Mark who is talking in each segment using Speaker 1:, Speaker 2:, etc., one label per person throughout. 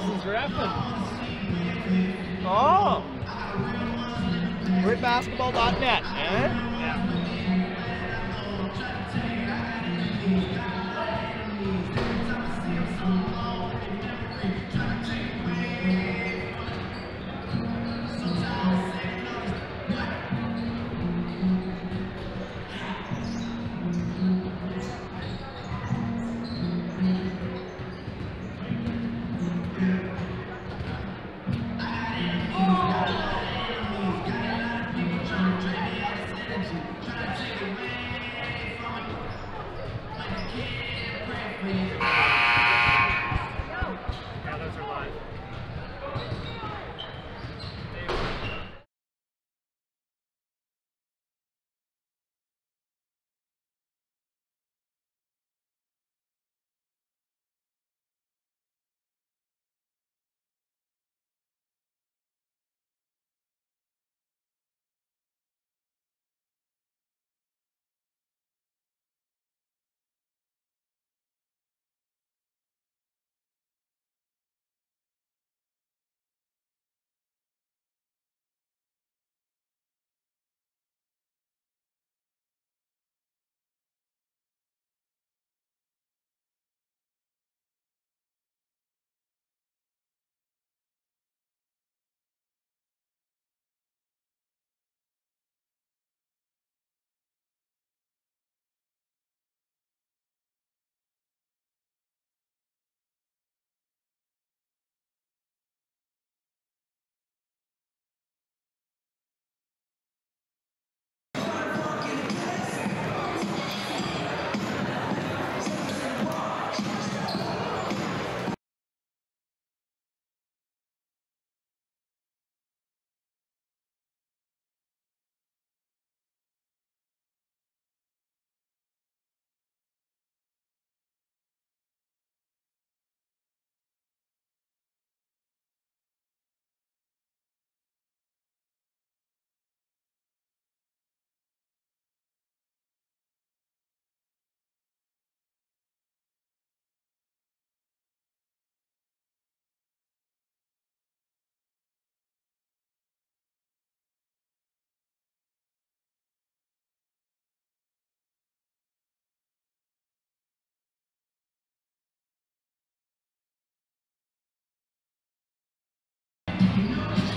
Speaker 1: lessons reffing. Oh. BRITbasketball.net, eh?
Speaker 2: Yeah. Yeah, those are live.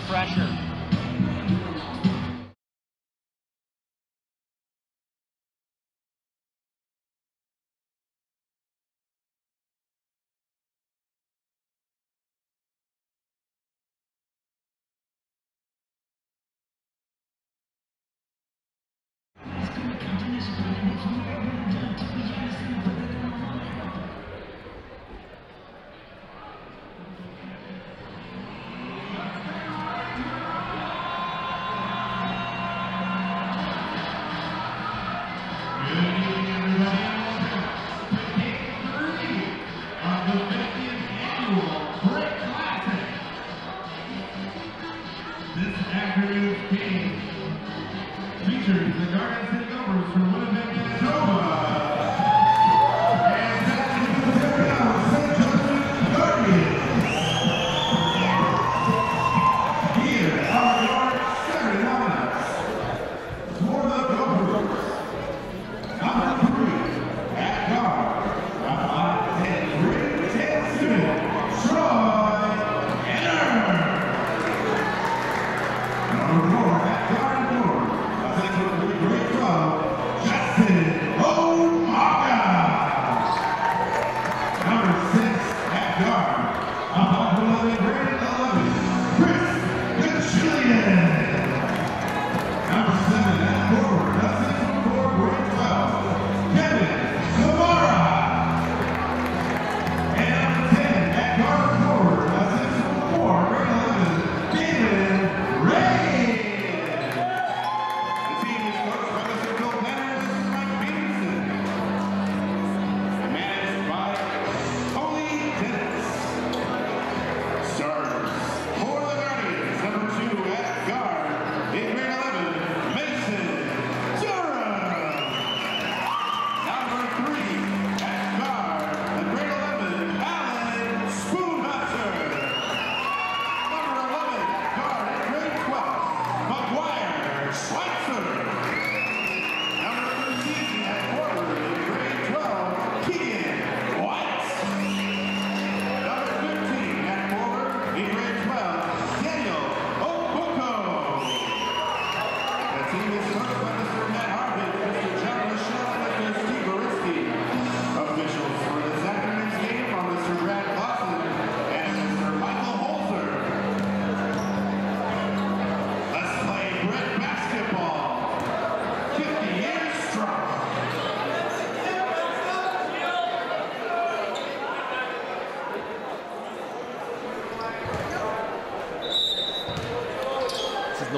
Speaker 1: Pressure.
Speaker 3: This afternoon's game features the Garden City Gophers from Winnipeg, Manitoba. And that's the St. Joseph Guardians. Here are your starting lineups. For the Gophers, number 3 at guard, a 5'10" great 10 student, Troy Enner. Number 4 at guard and forward, a 6'3" great 12, Justin O'Mara. Number 6 at guard,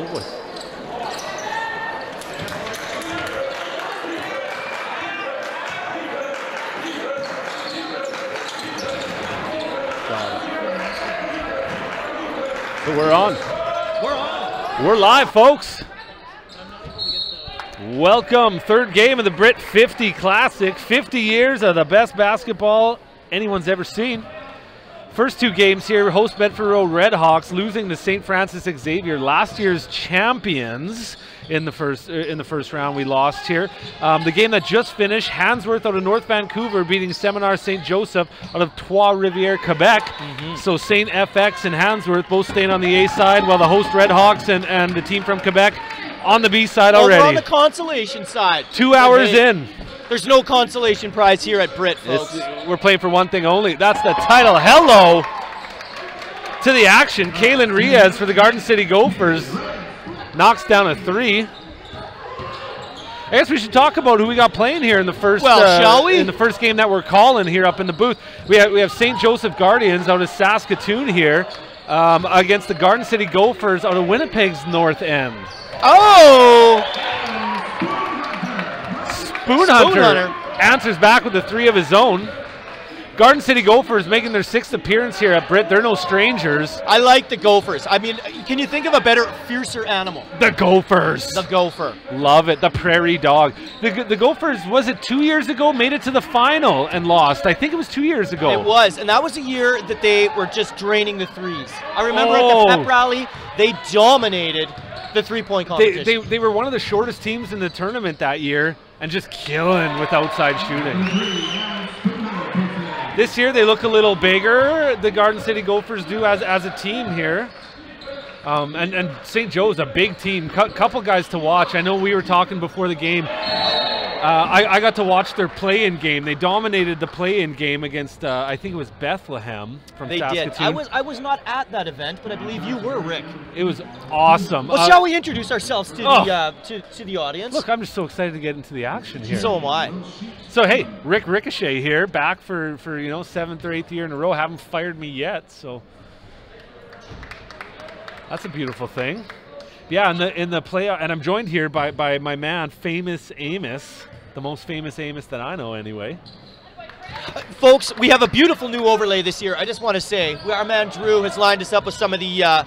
Speaker 4: no voice. So we're on.
Speaker 1: We're on.
Speaker 4: We're live, folks. Welcome, third game of the BRIT 50 Classic. 50 years of the best basketball anyone's ever seen. First two games here, host Bedford Road Redhawks losing to St. Francis Xavier, last year's champions. In the first round, we lost here. The game that just finished, Handsworth out of North Vancouver beating Seminar St. Joseph out of Trois-Rivières, Quebec. So St. FX and Handsworth both staying on the A side, while the host Redhawks and the team from Quebec on the B side already.
Speaker 1: Over on the consolation side.
Speaker 4: 2 hours in.
Speaker 1: There's no consolation prize here at BRIT, folks.
Speaker 4: We're playing for one thing only. That's the title. Hello to the action. Kaylin Riaz for the Garden City Gophers knocks down a three. I guess we should talk about who we got playing here in the first.
Speaker 1: Well, shall we?
Speaker 4: In the first game that we're calling here up in the booth, we have St. Joseph Guardians out of Saskatoon here against the Garden City Gophers out of Winnipeg's North End.
Speaker 1: Oh!
Speaker 4: Spoon Hunter answers back with a three of his own. Garden City Gophers making their 6th appearance here at BRIT. They're no strangers.
Speaker 1: I like the Gophers. I mean, can you think of a better, fiercer animal?
Speaker 4: The Gophers.
Speaker 1: The Gopher.
Speaker 4: Love it. The prairie dog. The Gophers, was it 2 years ago, made it to the final and lost? I think it was 2 years ago.
Speaker 1: It was, and that was a year that they were just draining the threes. I remember at the pep rally, they dominated the three-point competition.
Speaker 4: They were one of the shortest teams in the tournament that year and just killing with outside shooting. This year they look a little bigger, the Garden City Gophers do as a team here. And St. Joe's a big team, couple guys to watch. I know we were talking before the game. I got to watch their play-in game. They dominated the play-in game against, I think it was Bethlehem from Saskatoon.
Speaker 1: Did. I was not at that event, but I believe you were, Rick.
Speaker 4: It was awesome.
Speaker 1: Well, shall we introduce ourselves to the audience?
Speaker 4: Look, I'm just so excited to get into the action here.
Speaker 1: So am I.
Speaker 4: So hey, Rick Ricochet here, back for 7th or 8th year in a row. Haven't fired me yet, so that's a beautiful thing. Yeah, in the play, and I'm joined here by my man, Famous Amos, the most famous Amos that I know anyway.
Speaker 1: Folks, we have a beautiful new overlay this year. I just want to say, our man Drew has lined us up with some of the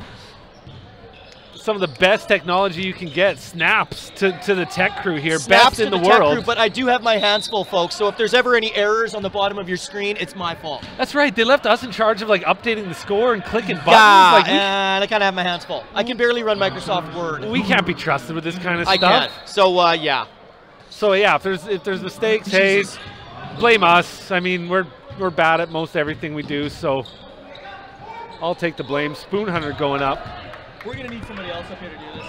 Speaker 4: best technology you can get. Snaps to the tech crew here,
Speaker 1: snaps
Speaker 4: best in the
Speaker 1: tech
Speaker 4: world.
Speaker 1: Crew, but I do have my hands full, folks. So if there's ever any errors on the bottom of your screen, it's my fault.
Speaker 4: That's right. They left us in charge of updating the score and clicking buttons.
Speaker 1: Yeah, and I kind of have my hands full. I can barely run Microsoft Word.
Speaker 4: We can't be trusted with this kind of stuff.
Speaker 1: I can't. So yeah.
Speaker 4: So yeah, if there's mistakes,
Speaker 1: Jesus.
Speaker 4: hey, blame us. I mean, we're bad at most everything we do, so I'll take the blame. Spoon Hunter going up.
Speaker 1: We're gonna need somebody else up here to do this.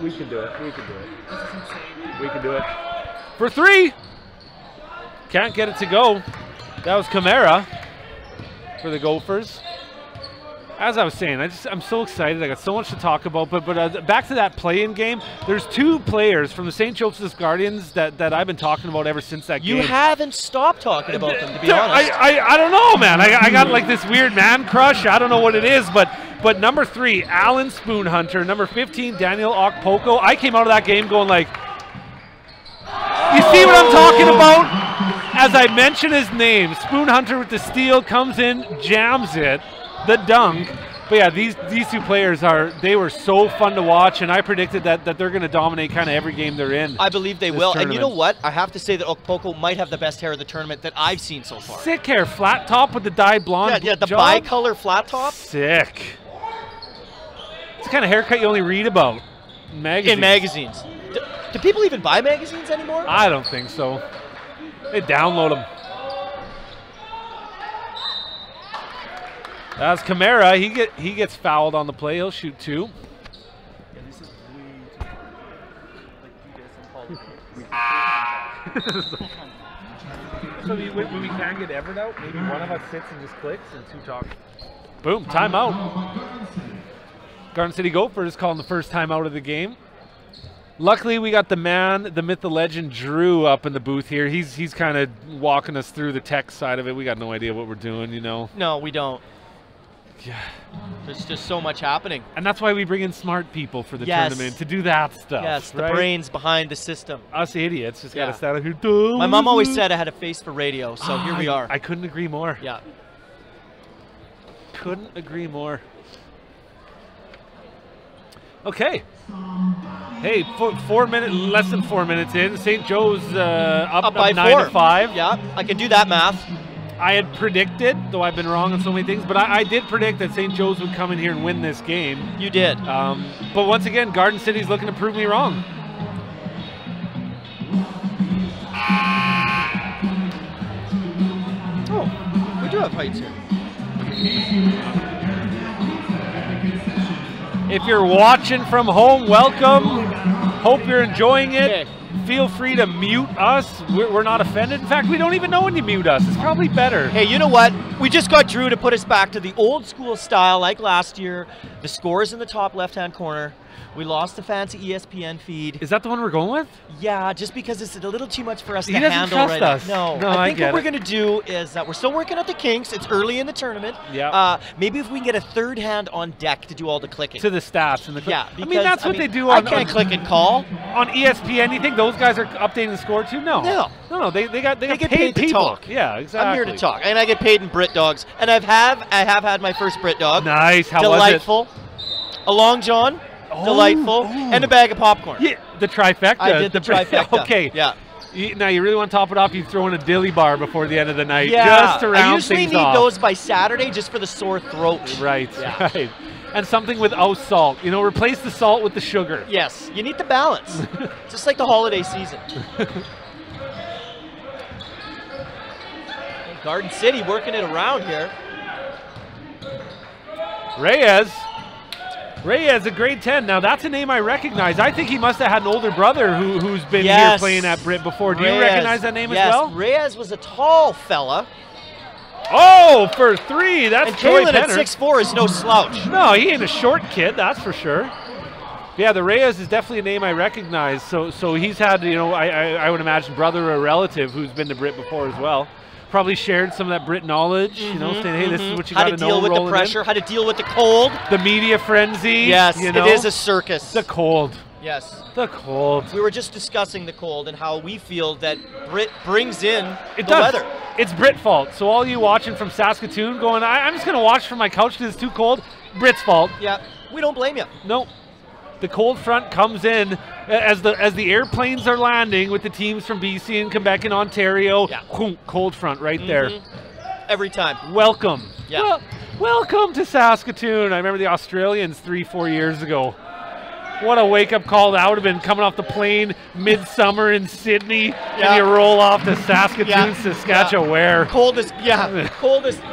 Speaker 4: We can do it. We can do it.
Speaker 1: This is insane.
Speaker 4: We can do it. For three. Can't get it to go. That was Camara for the Gophers. As I was saying, I'm so excited. I got so much to talk about. But back to that play-in game. There's two players from the St. Joseph's Guardians that I've been talking about ever since that game.
Speaker 1: You haven't stopped talking about them, to be honest.
Speaker 4: I don't know, man. I got this weird man crush. I don't know what it is, but number 3, Alan Spoon Hunter. Number 15, Daniel Okpoko. I came out of that game going like, you see what I'm talking about? As I mention his name, Spoon Hunter with the steal, comes in, jams it. The dunk. But yeah, these two players they were so fun to watch, and I predicted that they're going to dominate kind of every game they're in.
Speaker 1: I believe they will. And you know what? I have to say that Okpoko might have the best hair of the tournament that I've seen so far.
Speaker 4: Sick hair, flat top with the dyed blonde.
Speaker 1: Yeah, the
Speaker 4: job.
Speaker 1: bi-color flat top.
Speaker 4: Sick. It's the kind of haircut you only read about in magazines.
Speaker 1: In magazines. Do people even buy magazines anymore?
Speaker 4: I don't think so. They download them. That's Camara. He gets fouled on the play. He'll shoot 2.
Speaker 1: Yeah, this is way too
Speaker 4: So when we can get Everett out, maybe one of us sits and just clicks and 2 talk. Boom, timeout. Garden City Gophers calling the first timeout of the game. Luckily, we got the man, the myth, the legend, Drew up in the booth here. He's kind of walking us through the tech side of it. We got no idea what we're doing, you know.
Speaker 1: No, we don't.
Speaker 4: Yeah.
Speaker 1: There's just so much happening.
Speaker 4: And that's why we bring in smart people for the
Speaker 1: Yes.
Speaker 4: tournament to do that stuff.
Speaker 1: Yes, the
Speaker 4: right?
Speaker 1: brains behind the system.
Speaker 4: Us idiots just got to
Speaker 1: Yeah.
Speaker 4: stand up here. Duh.
Speaker 1: My mom always said I had a face for radio, so here we are.
Speaker 4: I couldn't agree more.
Speaker 1: Yeah.
Speaker 4: Couldn't agree more. Okay. Hey, less than 4 minutes in. St. Joe's up
Speaker 1: by
Speaker 4: 9
Speaker 1: 4.
Speaker 4: to 5.
Speaker 1: Yeah, I can do that math.
Speaker 4: I had predicted, though I've been wrong on so many things, but I did predict that St. Joe's would come in here and win this game.
Speaker 1: You did.
Speaker 4: But once again, Garden City's looking to prove me wrong.
Speaker 1: Oh, we do have heights here.
Speaker 4: If you're watching from home, welcome. Hope you're enjoying it.
Speaker 1: Okay.
Speaker 4: Feel free to mute us. We're not offended. In fact, we don't even know when you mute us. It's probably better.
Speaker 1: Hey, you know what? We just got Drew to put us back to the old school style like last year. The score's in the top left-hand corner. We lost the fancy ESPN feed.
Speaker 4: Is that the one we're going with?
Speaker 1: Yeah, just because it's a little too much for us
Speaker 4: He
Speaker 1: to
Speaker 4: doesn't
Speaker 1: handle
Speaker 4: trust
Speaker 1: right
Speaker 4: us.
Speaker 1: now.
Speaker 4: No,
Speaker 1: I
Speaker 4: I
Speaker 1: think
Speaker 4: get
Speaker 1: what we're
Speaker 4: it.
Speaker 1: going to do is we're still working at the kinks. It's early in the tournament.
Speaker 4: Yeah.
Speaker 1: Maybe if we can get a third hand on deck to do all the clicking.
Speaker 4: To the stats and the
Speaker 1: Yeah,
Speaker 4: I mean, that's what they do
Speaker 1: I
Speaker 4: on
Speaker 1: can't click and call.
Speaker 4: on ESPN. You think those guys are updating the score too? No.
Speaker 1: No.
Speaker 4: They got
Speaker 1: get
Speaker 4: paid
Speaker 1: paid to
Speaker 4: people.
Speaker 1: talk.
Speaker 4: Yeah, exactly.
Speaker 1: I'm here to talk, and I get paid in Brit dogs. And I have had my first Brit dog.
Speaker 4: Nice. How
Speaker 1: Delightful. A Long John. Delightful. And a bag of popcorn.
Speaker 4: was it? Yeah, the trifecta.
Speaker 1: I did the trifecta.
Speaker 4: Okay.
Speaker 1: Yeah.
Speaker 4: Now you really want to top it off? You throw in a dilly bar before the end of the night,
Speaker 1: Yeah.
Speaker 4: just to round
Speaker 1: I usually
Speaker 4: things
Speaker 1: need
Speaker 4: off.
Speaker 1: those by Saturday just for the sore throat.
Speaker 4: Right.
Speaker 1: Yeah.
Speaker 4: Right. And something without salt. You know, replace the salt with the sugar.
Speaker 1: Yes, you need the balance. Just like the holiday season. Garden City working it around here.
Speaker 4: Reyes, a grade 10. Now, that's a name I recognize. I think he must have had an older brother who's been here
Speaker 1: Yes.
Speaker 4: playing at Brit before. Do you
Speaker 1: Reyes.
Speaker 4: recognize that name
Speaker 1: Yes.
Speaker 4: as well?
Speaker 1: Reyes was a tall fella.
Speaker 4: Oh, for 3. That's
Speaker 1: And
Speaker 4: Troy
Speaker 1: Kalen at
Speaker 4: Penner.
Speaker 1: 6'4" is no slouch.
Speaker 4: No, he ain't a short kid, that's for sure. Yeah, the Reyes is definitely a name I recognize. So he's had, you know, I would imagine brother or relative who's been to Brit before as well. Probably shared some of that Brit knowledge, you know, saying, hey, this is what you got to know.
Speaker 1: How to deal with the
Speaker 4: rolling in.
Speaker 1: pressure, how to deal with the cold.
Speaker 4: The media frenzy.
Speaker 1: Yes,
Speaker 4: you know?
Speaker 1: it is a circus.
Speaker 4: The cold.
Speaker 1: Yes.
Speaker 4: The cold.
Speaker 1: We were just discussing the cold and how we feel that Brit brings in
Speaker 4: It
Speaker 1: the
Speaker 4: does.
Speaker 1: weather.
Speaker 4: It's Brit fault. So all you watching from Saskatoon going, I'm just going to watch from my couch because it's too cold. Brit's fault.
Speaker 1: Yeah, we don't blame you.
Speaker 4: Nope. The cold front comes in as the airplanes are landing with the teams from BC and Quebec and Ontario.
Speaker 1: Yeah.
Speaker 4: Boom, cold front right there.
Speaker 1: Every time.
Speaker 4: Welcome.
Speaker 1: Yeah.
Speaker 4: Welcome to Saskatoon. I remember the Australians 3-4 years ago. What a wake-up call that would have been, coming off the plane midsummer in Sydney,
Speaker 1: Yeah.
Speaker 4: and you roll off to Saskatoon,
Speaker 1: Yeah.
Speaker 4: Saskatchewan.
Speaker 1: Coldest, yeah,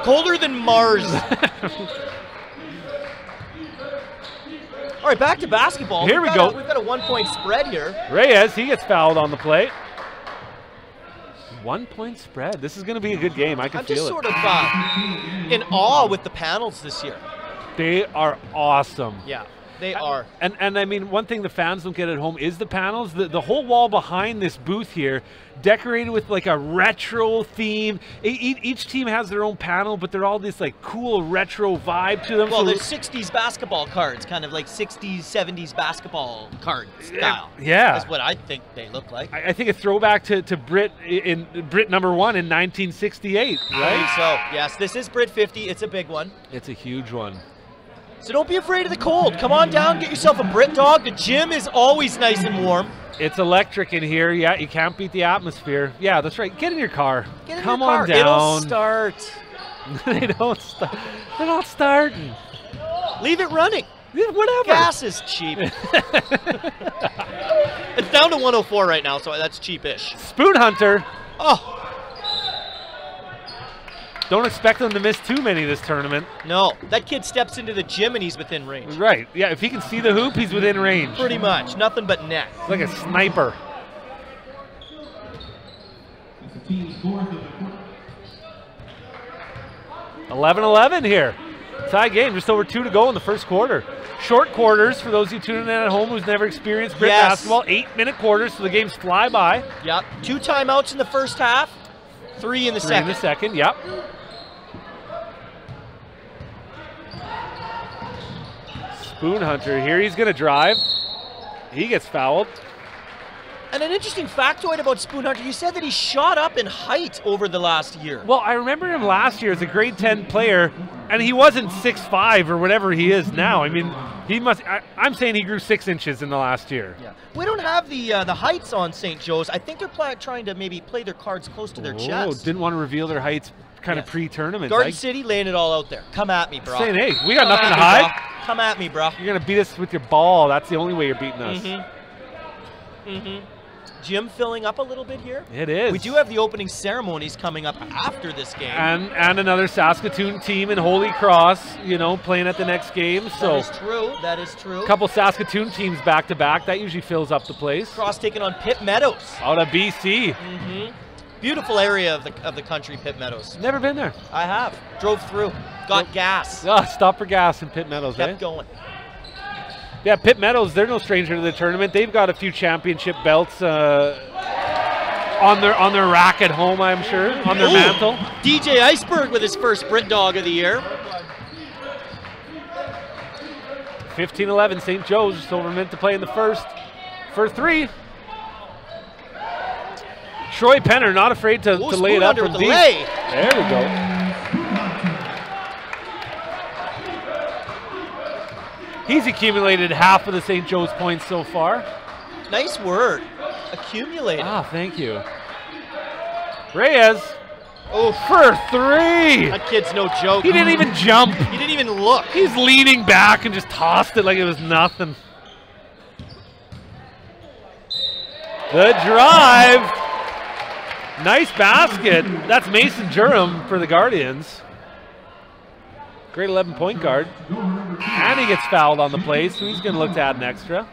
Speaker 1: colder than Mars. All right, back to basketball.
Speaker 4: Here we go.
Speaker 1: We've got a 1-point spread here.
Speaker 4: Reyes, he gets fouled on the play. 1-point spread. This is going to be a good game. I can
Speaker 1: I'm
Speaker 4: feel
Speaker 1: just
Speaker 4: it.
Speaker 1: sort of in awe with the panels this year.
Speaker 4: They are awesome.
Speaker 1: Yeah, they are.
Speaker 4: And I mean, one thing the fans don't get at home is the panels. The whole wall behind this booth here, decorated with like a retro theme. Each team has their own panel, but they're all this like cool retro vibe to them.
Speaker 1: Well,
Speaker 4: So-
Speaker 1: there's 60s basketball cards, kind of like 60s, 70s basketball card style.
Speaker 4: Yeah.
Speaker 1: That's what I think they look like.
Speaker 4: I think a throwback to Brit in Brit #1 in 1968,
Speaker 1: I
Speaker 4: right?
Speaker 1: think so. Yes, this is Brit 50. It's a big one.
Speaker 4: It's a huge one.
Speaker 1: So don't be afraid of the cold. Come on down, get yourself a Brit dog. The gym is always nice and warm.
Speaker 4: It's electric in here. Yeah, you can't beat the atmosphere. Yeah, that's right. Get in your car.
Speaker 1: Get in
Speaker 4: Come
Speaker 1: your car.
Speaker 4: on down.
Speaker 1: It'll start.
Speaker 4: They don't start. They're not starting.
Speaker 1: Leave it running.
Speaker 4: Whatever.
Speaker 1: Gas is cheap. It's down to 104 right now, so that's cheapish.
Speaker 4: Spoon Hunter.
Speaker 1: Oh,
Speaker 4: Don't expect them to miss too many this tournament.
Speaker 1: no. That kid steps into the gym and he's within range.
Speaker 4: Right. Yeah, if he can see the hoop, he's within range.
Speaker 1: Pretty much. Nothing but net.
Speaker 4: Like a sniper.
Speaker 3: It's the team's fourth of the quarter.
Speaker 4: 11-11 here. Tie game, just over 2 to go in the first quarter. Short quarters for those of you tuning in at home who's never experienced Brit
Speaker 1: Yes.
Speaker 4: basketball. 8-minute quarters, so the games fly by.
Speaker 1: Yep. 2 timeouts in the first half, 3 in the
Speaker 4: 3
Speaker 1: second.
Speaker 4: in the second, yep. Spoon Hunter here. He's going to drive. He gets fouled.
Speaker 1: And an interesting factoid about Spoon Hunter, you said that he shot up in height over the last year.
Speaker 4: Well, I remember him last year as a grade 10 player, and he wasn't 6'5" or whatever he is now. I mean, he must. I'm saying he grew 6 inches in the last year.
Speaker 1: Yeah. We don't have the heights on St. Joe's. I think they're trying to maybe play their cards close to their chest.
Speaker 4: Didn't want to reveal their heights kind of pre-tournament.
Speaker 1: Garden City laying it all out there. Come at me, bro.
Speaker 4: Saying, hey, we got nothing to hide.
Speaker 1: Bro. Come at me, bro.
Speaker 4: You're going to beat us with your ball. That's the only way you're beating us.
Speaker 1: Gym filling up a little bit here.
Speaker 4: It is.
Speaker 1: We do have the opening ceremonies coming up after this game.
Speaker 4: And another Saskatoon team in Holy Cross, you know, playing at the next game. So
Speaker 1: that is true. That is true.
Speaker 4: A couple Saskatoon teams back to back. That usually fills up the place.
Speaker 1: Cross taking on Pitt Meadows.
Speaker 4: Out of BC.
Speaker 1: Beautiful area of the country, Pitt Meadows.
Speaker 4: Never been there.
Speaker 1: I have. Drove through. Got gas.
Speaker 4: Stop for gas in Pitt Meadows.
Speaker 1: Kept going.
Speaker 4: Yeah, Pitt Meadows, they're no stranger to the tournament. They've got a few championship belts on their rack at home, I'm sure, on their mantle.
Speaker 1: DJ Iceberg with his first Brit Dog of the year.
Speaker 4: 15-11, St. Joe's, Silver meant to play in the first for 3. Troy Penner not afraid to lay it up from deep. There we go. He's accumulated half of the St. Joe's points so far.
Speaker 1: Nice word. Accumulated.
Speaker 4: Ah, thank you. Reyes. Oh, for 3.
Speaker 1: That kid's no joke.
Speaker 4: He didn't even jump.
Speaker 1: He didn't even look.
Speaker 4: He's leaning back and just tossed it like it was nothing. The drive. Nice basket. That's Mason Durham for the Guardians. Great 11-point guard. And he gets fouled on the play, so he's going to look to add an extra.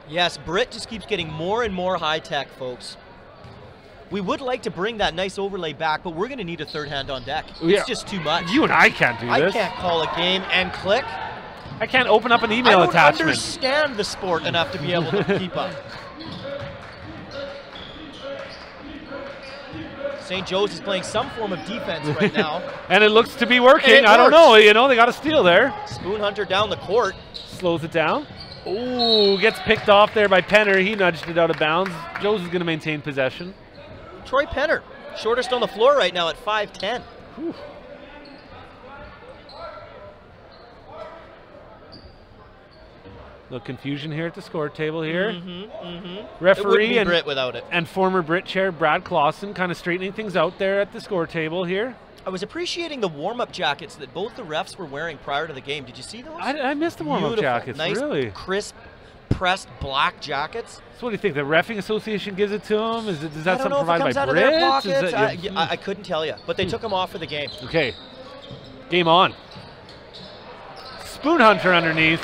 Speaker 1: Yes, BRIT just keeps getting more and more high-tech, folks. We would like to bring that nice overlay back, but we're going to need a third hand on deck. It's just too much.
Speaker 4: You and I can't do this.
Speaker 1: I can't call a game and click.
Speaker 4: I can't open up an email attachment.
Speaker 1: I don't understand the sport enough to be able to keep up. St. Joe's is playing some form of defense right now.
Speaker 4: And it looks to be working. I don't know. You know, they got a steal there.
Speaker 1: Spoon Hunter down the court.
Speaker 4: Slows it down. Ooh, gets picked off there by Penner. He nudged it out of bounds. Joe's is going to maintain possession.
Speaker 1: Troy Penner, shortest on the floor right now at 5'10".
Speaker 4: Whew. Little confusion here at the score table here. Referee
Speaker 1: and BRIT without it.
Speaker 4: And former BRIT chair Brad Clausen kind of straightening things out there at the score table here.
Speaker 1: I was appreciating the warm-up jackets that both the refs were wearing prior to the game. Did you see those?
Speaker 4: I missed the warm-up jackets,
Speaker 1: nice,
Speaker 4: really.
Speaker 1: Crisp, pressed black jackets.
Speaker 4: So what do you think? The Reffing Association gives it to them? Does that something provided by
Speaker 1: out of their
Speaker 4: BRIT?
Speaker 1: pockets. I couldn't tell you, but they took them off for the game.
Speaker 4: Okay, game on. Spoon Hunter underneath.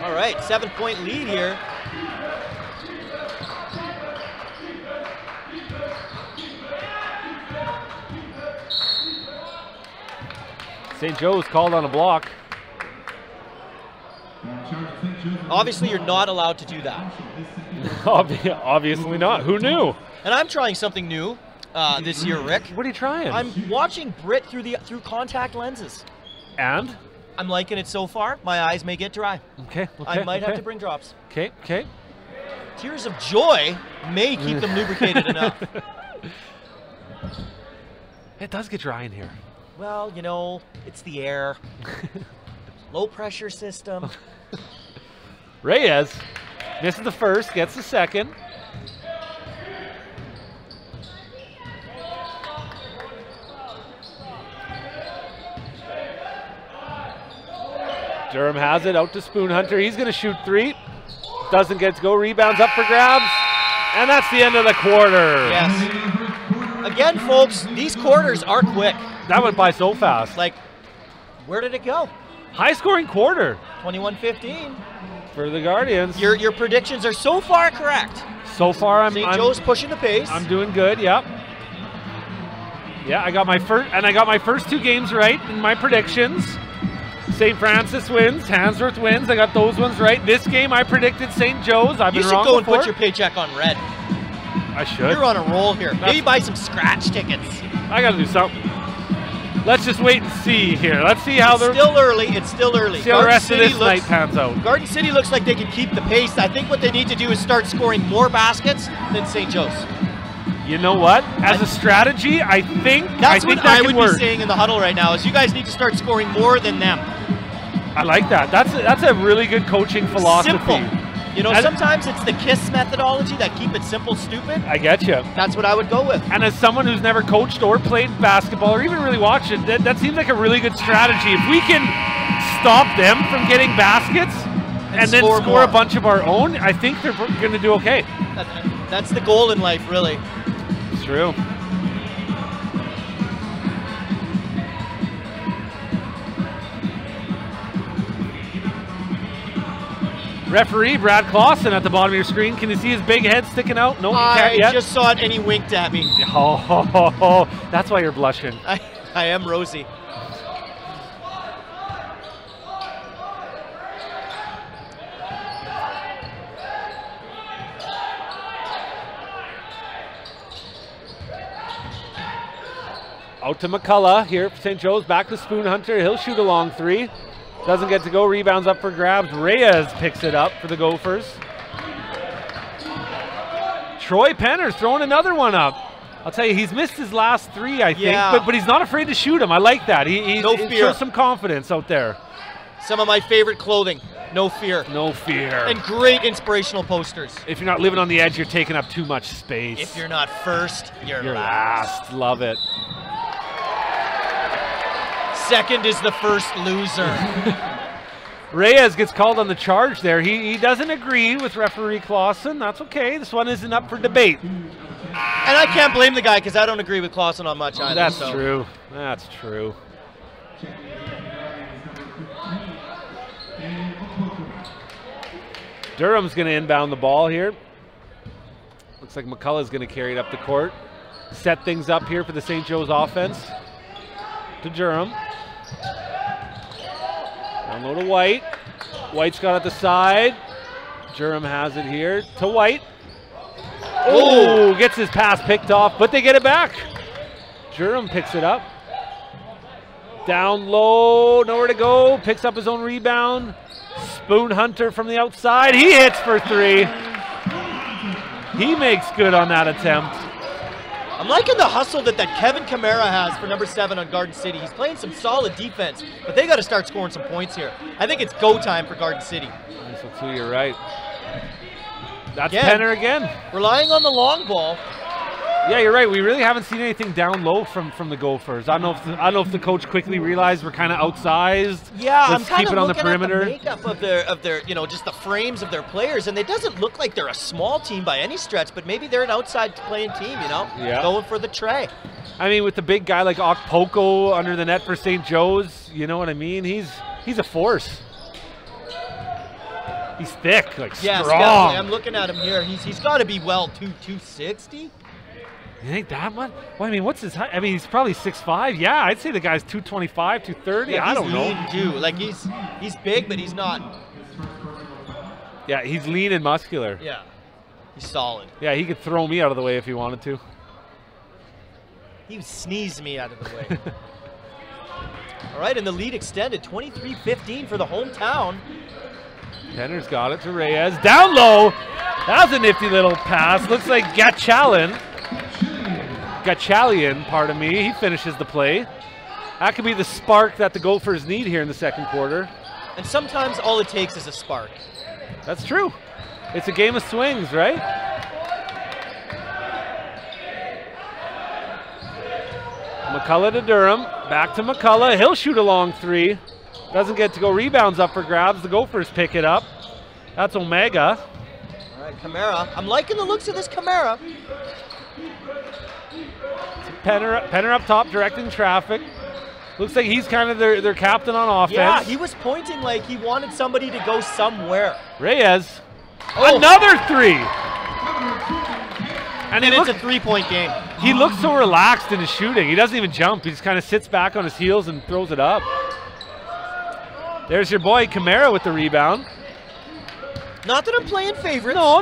Speaker 1: All right, 7-point lead here.
Speaker 4: St. Joe's called on a block.
Speaker 1: Obviously, you're not allowed to do that.
Speaker 4: Obviously not. Who knew?
Speaker 1: And I'm trying something new this year, Rick.
Speaker 4: What are you trying?
Speaker 1: I'm watching BRIT through contact lenses.
Speaker 4: And?
Speaker 1: I'm liking it so far. My eyes may get dry.
Speaker 4: Okay.
Speaker 1: I might have to bring drops.
Speaker 4: Okay.
Speaker 1: Tears of joy may keep them lubricated enough.
Speaker 4: It does get dry in here.
Speaker 1: Well, you know, it's the air. Low pressure system.
Speaker 4: Reyes misses the first, gets the second. Durham has it out to Spoon Hunter. He's going to shoot 3. Doesn't get to go. Rebounds up for grabs. And that's the end of the quarter.
Speaker 1: Yes. Again, folks, these quarters are quick.
Speaker 4: That went by so fast.
Speaker 1: Like, where did it go?
Speaker 4: High scoring quarter.
Speaker 1: 21-15.
Speaker 4: For the Guardians.
Speaker 1: Your predictions are so far correct.
Speaker 4: So far,
Speaker 1: St. Joe's pushing the pace.
Speaker 4: I'm doing good, yep. Yeah, I got my first 2 games right in my predictions. St. Francis wins, Handsworth wins. I got those ones right. This game I predicted St. Joe's. I've been wrong before.
Speaker 1: You should go and put your paycheck on red.
Speaker 4: I should.
Speaker 1: You're on a roll here. Maybe buy some scratch tickets.
Speaker 4: I got to do something. Let's just wait and see here. Let's see how
Speaker 1: It's still early. It's still early.
Speaker 4: See how the rest of this night pans out.
Speaker 1: Garden City looks like they can keep the pace. I think what they need to do is start scoring more baskets than St. Joe's.
Speaker 4: You know what? As a strategy, I think
Speaker 1: that's what I would
Speaker 4: work.
Speaker 1: be saying in the huddle right now. Is you guys need to start scoring more than them.
Speaker 4: I like that. That's a really good coaching philosophy.
Speaker 1: Simple. You know, sometimes it's the KISS methodology that keep it simple, stupid.
Speaker 4: I get you.
Speaker 1: That's what I would go with.
Speaker 4: And as someone who's never coached or played basketball or even really watched it, that seems like a really good strategy. If we can stop them from getting baskets and then score a bunch of our own, I think they're going to do okay.
Speaker 1: That's the goal in life, really.
Speaker 4: It's true. Referee Brad Clausen at the bottom of your screen. Can you see his big head sticking out? No, you can't yet.
Speaker 1: I just saw it and he winked at me.
Speaker 4: Oh, that's why you're blushing.
Speaker 1: I am rosy.
Speaker 4: Out to McCullough here for St. Joe's. Back to Spoon Hunter. He'll shoot a long three. Doesn't get to go. Rebounds up for grabs. Reyes picks it up for the Gophers. Troy Penner's throwing another one up. I'll tell you, he's missed his last three, I think, but he's not afraid to shoot him. I like that. He shows some confidence out there.
Speaker 1: Some of my favorite clothing. No fear.
Speaker 4: No fear.
Speaker 1: And great inspirational posters.
Speaker 4: If you're not living on the edge, you're taking up too much space.
Speaker 1: If you're not first, you're
Speaker 4: last. Love it.
Speaker 1: Second is the first loser.
Speaker 4: Reyes gets called on the charge there. He doesn't agree with referee Clausen. That's okay. This one isn't up for debate.
Speaker 1: And I can't blame the guy because I don't agree with Clausen on much either.
Speaker 4: That's true. That's true. Durham's going to inbound the ball here. Looks like McCullough's going to carry it up the court. Set things up here for the St. Joe's offense. To Durham. Down low to White. White's got it the side. Durham has it here to White. Oh, gets his pass picked off, but they get it back. Durham picks it up. Down low, nowhere to go. Picks up his own rebound. Spoon Hunter from the outside. He hits for three. He makes good on that attempt.
Speaker 1: I'm liking the hustle that Kevin Kamara has for number 7 on Garden City. He's playing some solid defense, but they got to start scoring some points here. I think it's go time for Garden City.
Speaker 4: So too, you're right. That's Penner again.
Speaker 1: Relying on the long ball.
Speaker 4: Yeah, you're right. We really haven't seen anything down low from the Gophers. I don't know if the coach quickly realized we're kind of outsized.
Speaker 1: Yeah,
Speaker 4: Let's
Speaker 1: I'm
Speaker 4: keep
Speaker 1: kind
Speaker 4: it
Speaker 1: of
Speaker 4: on the perimeter.
Speaker 1: At the makeup of their just the frames of their players, and it doesn't look like they're a small team by any stretch. But maybe they're an outside playing team, going for the tray.
Speaker 4: I mean, with the big guy like Okpoko under the net for St. Joe's, you know what I mean? He's a force. He's thick, strong.
Speaker 1: Definitely. I'm looking at him here. He's got to be 260.
Speaker 4: You think that much? Well, I mean, what's his height? I mean, he's probably 6'5". Yeah, I'd say the guy's 225, 230.
Speaker 1: Yeah,
Speaker 4: I don't know.
Speaker 1: He's lean too. Like he's big, but he's not.
Speaker 4: Yeah, he's lean and muscular.
Speaker 1: Yeah, he's solid.
Speaker 4: Yeah, he could throw me out of the way if he wanted to.
Speaker 1: He would sneeze me out of the way. All right, and the lead extended 23-15 for the hometown.
Speaker 4: Penner's got it to Reyes. Down low. That was a nifty little pass. Looks like Gatchalian, pardon me. He finishes the play. That could be the spark that the Gophers need here in the second quarter.
Speaker 1: And sometimes all it takes is a spark.
Speaker 4: That's true. It's a game of swings, right? McCullough to Durham. Back to McCullough. He'll shoot a long three. Doesn't get to go. Rebounds up for grabs. The Gophers pick it up. That's Omega.
Speaker 1: All right, Kamara. I'm liking the looks of this Kamara.
Speaker 4: Penner up top, directing traffic. Looks like he's kind of their captain on offense.
Speaker 1: Yeah, he was pointing like he wanted somebody to go somewhere.
Speaker 4: Reyes. Another three.
Speaker 1: And it's a three-point game.
Speaker 4: He looks so relaxed in his shooting. He doesn't even jump. He just kind of sits back on his heels and throws it up. There's your boy Kamara with the rebound.
Speaker 1: Not that I'm playing favorites.
Speaker 4: No.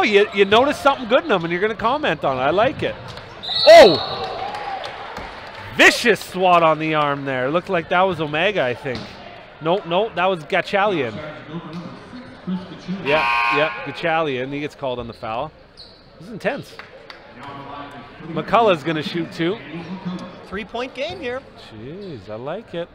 Speaker 4: You notice something good in them, and you're going to comment on it. I like it. Oh! Vicious swat on the arm there. Looked like that was Omega, I think. No, that was Gachalian. Yeah, Gachalian. He gets called on the foul. This is intense. McCullough's going to shoot 2.
Speaker 1: 3-point game here.
Speaker 4: Jeez, I like it.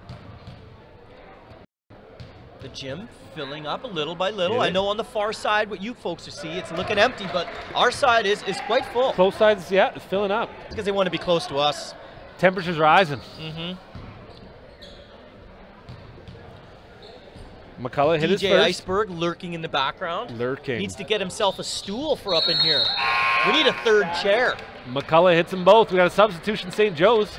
Speaker 1: The gym filling up a little by little. I know on the far side what you folks see, it's looking empty, but our side is quite full.
Speaker 4: Both sides, yeah, it's filling up.
Speaker 1: Because they want to be close to us.
Speaker 4: Temperature's rising. McCullough hit his first.
Speaker 1: Iceberg lurking in the background.
Speaker 4: Lurking.
Speaker 1: Needs to get himself a stool for up in here. We need a 3rd chair.
Speaker 4: McCullough hits them both. We got a substitution, St. Joe's.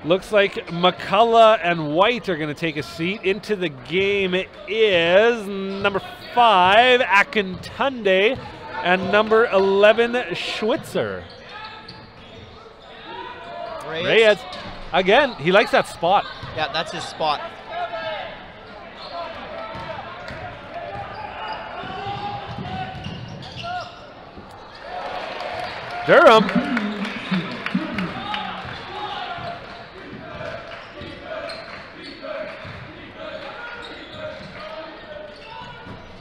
Speaker 4: Looks like McCullough and White are going to take a seat. Into the game is number 5, Akintunde, and number 11, Schwitzer. Reyes. Again, he likes that spot.
Speaker 1: Yeah, that's his spot.
Speaker 4: Durham.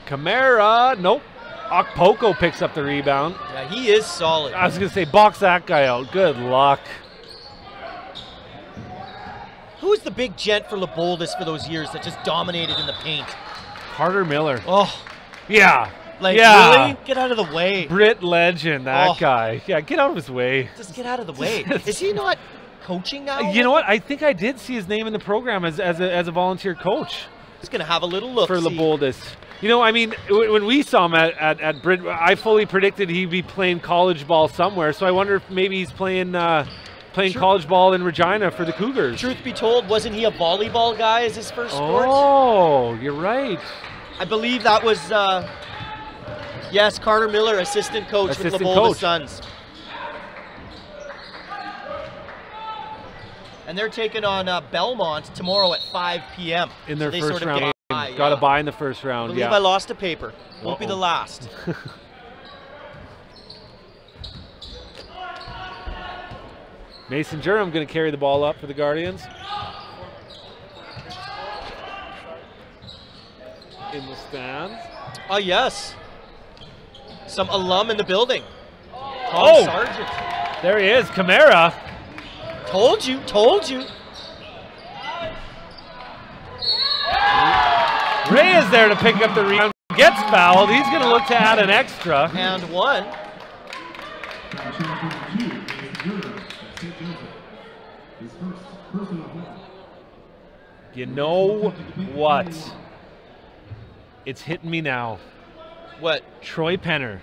Speaker 4: Camara, nope. Okpoko picks up the rebound.
Speaker 1: Yeah, he is solid.
Speaker 4: I was going to say, box that guy out. Good luck.
Speaker 1: Who was the big gent for LeBoldus for those years that just dominated in the paint?
Speaker 4: Carter Miller.
Speaker 1: Oh.
Speaker 4: Yeah.
Speaker 1: Like,
Speaker 4: yeah.
Speaker 1: Really? Get out of the way.
Speaker 4: BRIT legend, that guy. Yeah, get out of his way.
Speaker 1: Just get out of the way. Is he not coaching now?
Speaker 4: You know what? I think I did see his name in the program as a volunteer coach.
Speaker 1: He's going to have a little look.
Speaker 4: For LeBoldus. You know, I mean, when we saw him at BRIT, I fully predicted he'd be playing college ball somewhere. So I wonder if maybe he's playing college ball in Regina for the Cougars.
Speaker 1: Truth be told, wasn't he a volleyball guy as his first sport?
Speaker 4: Oh, you're right.
Speaker 1: I believe that was, yes, Carter Miller, assistant coach with LeBoldus Suns. And they're taking on Belmont tomorrow at 5 p.m.
Speaker 4: In their first round. Got a bye in the first round.
Speaker 1: I believe I lost a paper. Won't be the last.
Speaker 4: Mason Durham going to carry the ball up for the Guardians. In the stands.
Speaker 1: Oh, yes. Some alum in the building. Tom Sargent.
Speaker 4: There he is, Camara.
Speaker 1: Told you.
Speaker 4: Ray is there to pick up the rebound. Gets fouled. He's going to look to add an extra.
Speaker 1: And 1.
Speaker 4: You know what? It's hitting me now.
Speaker 1: What?
Speaker 4: Troy Penner.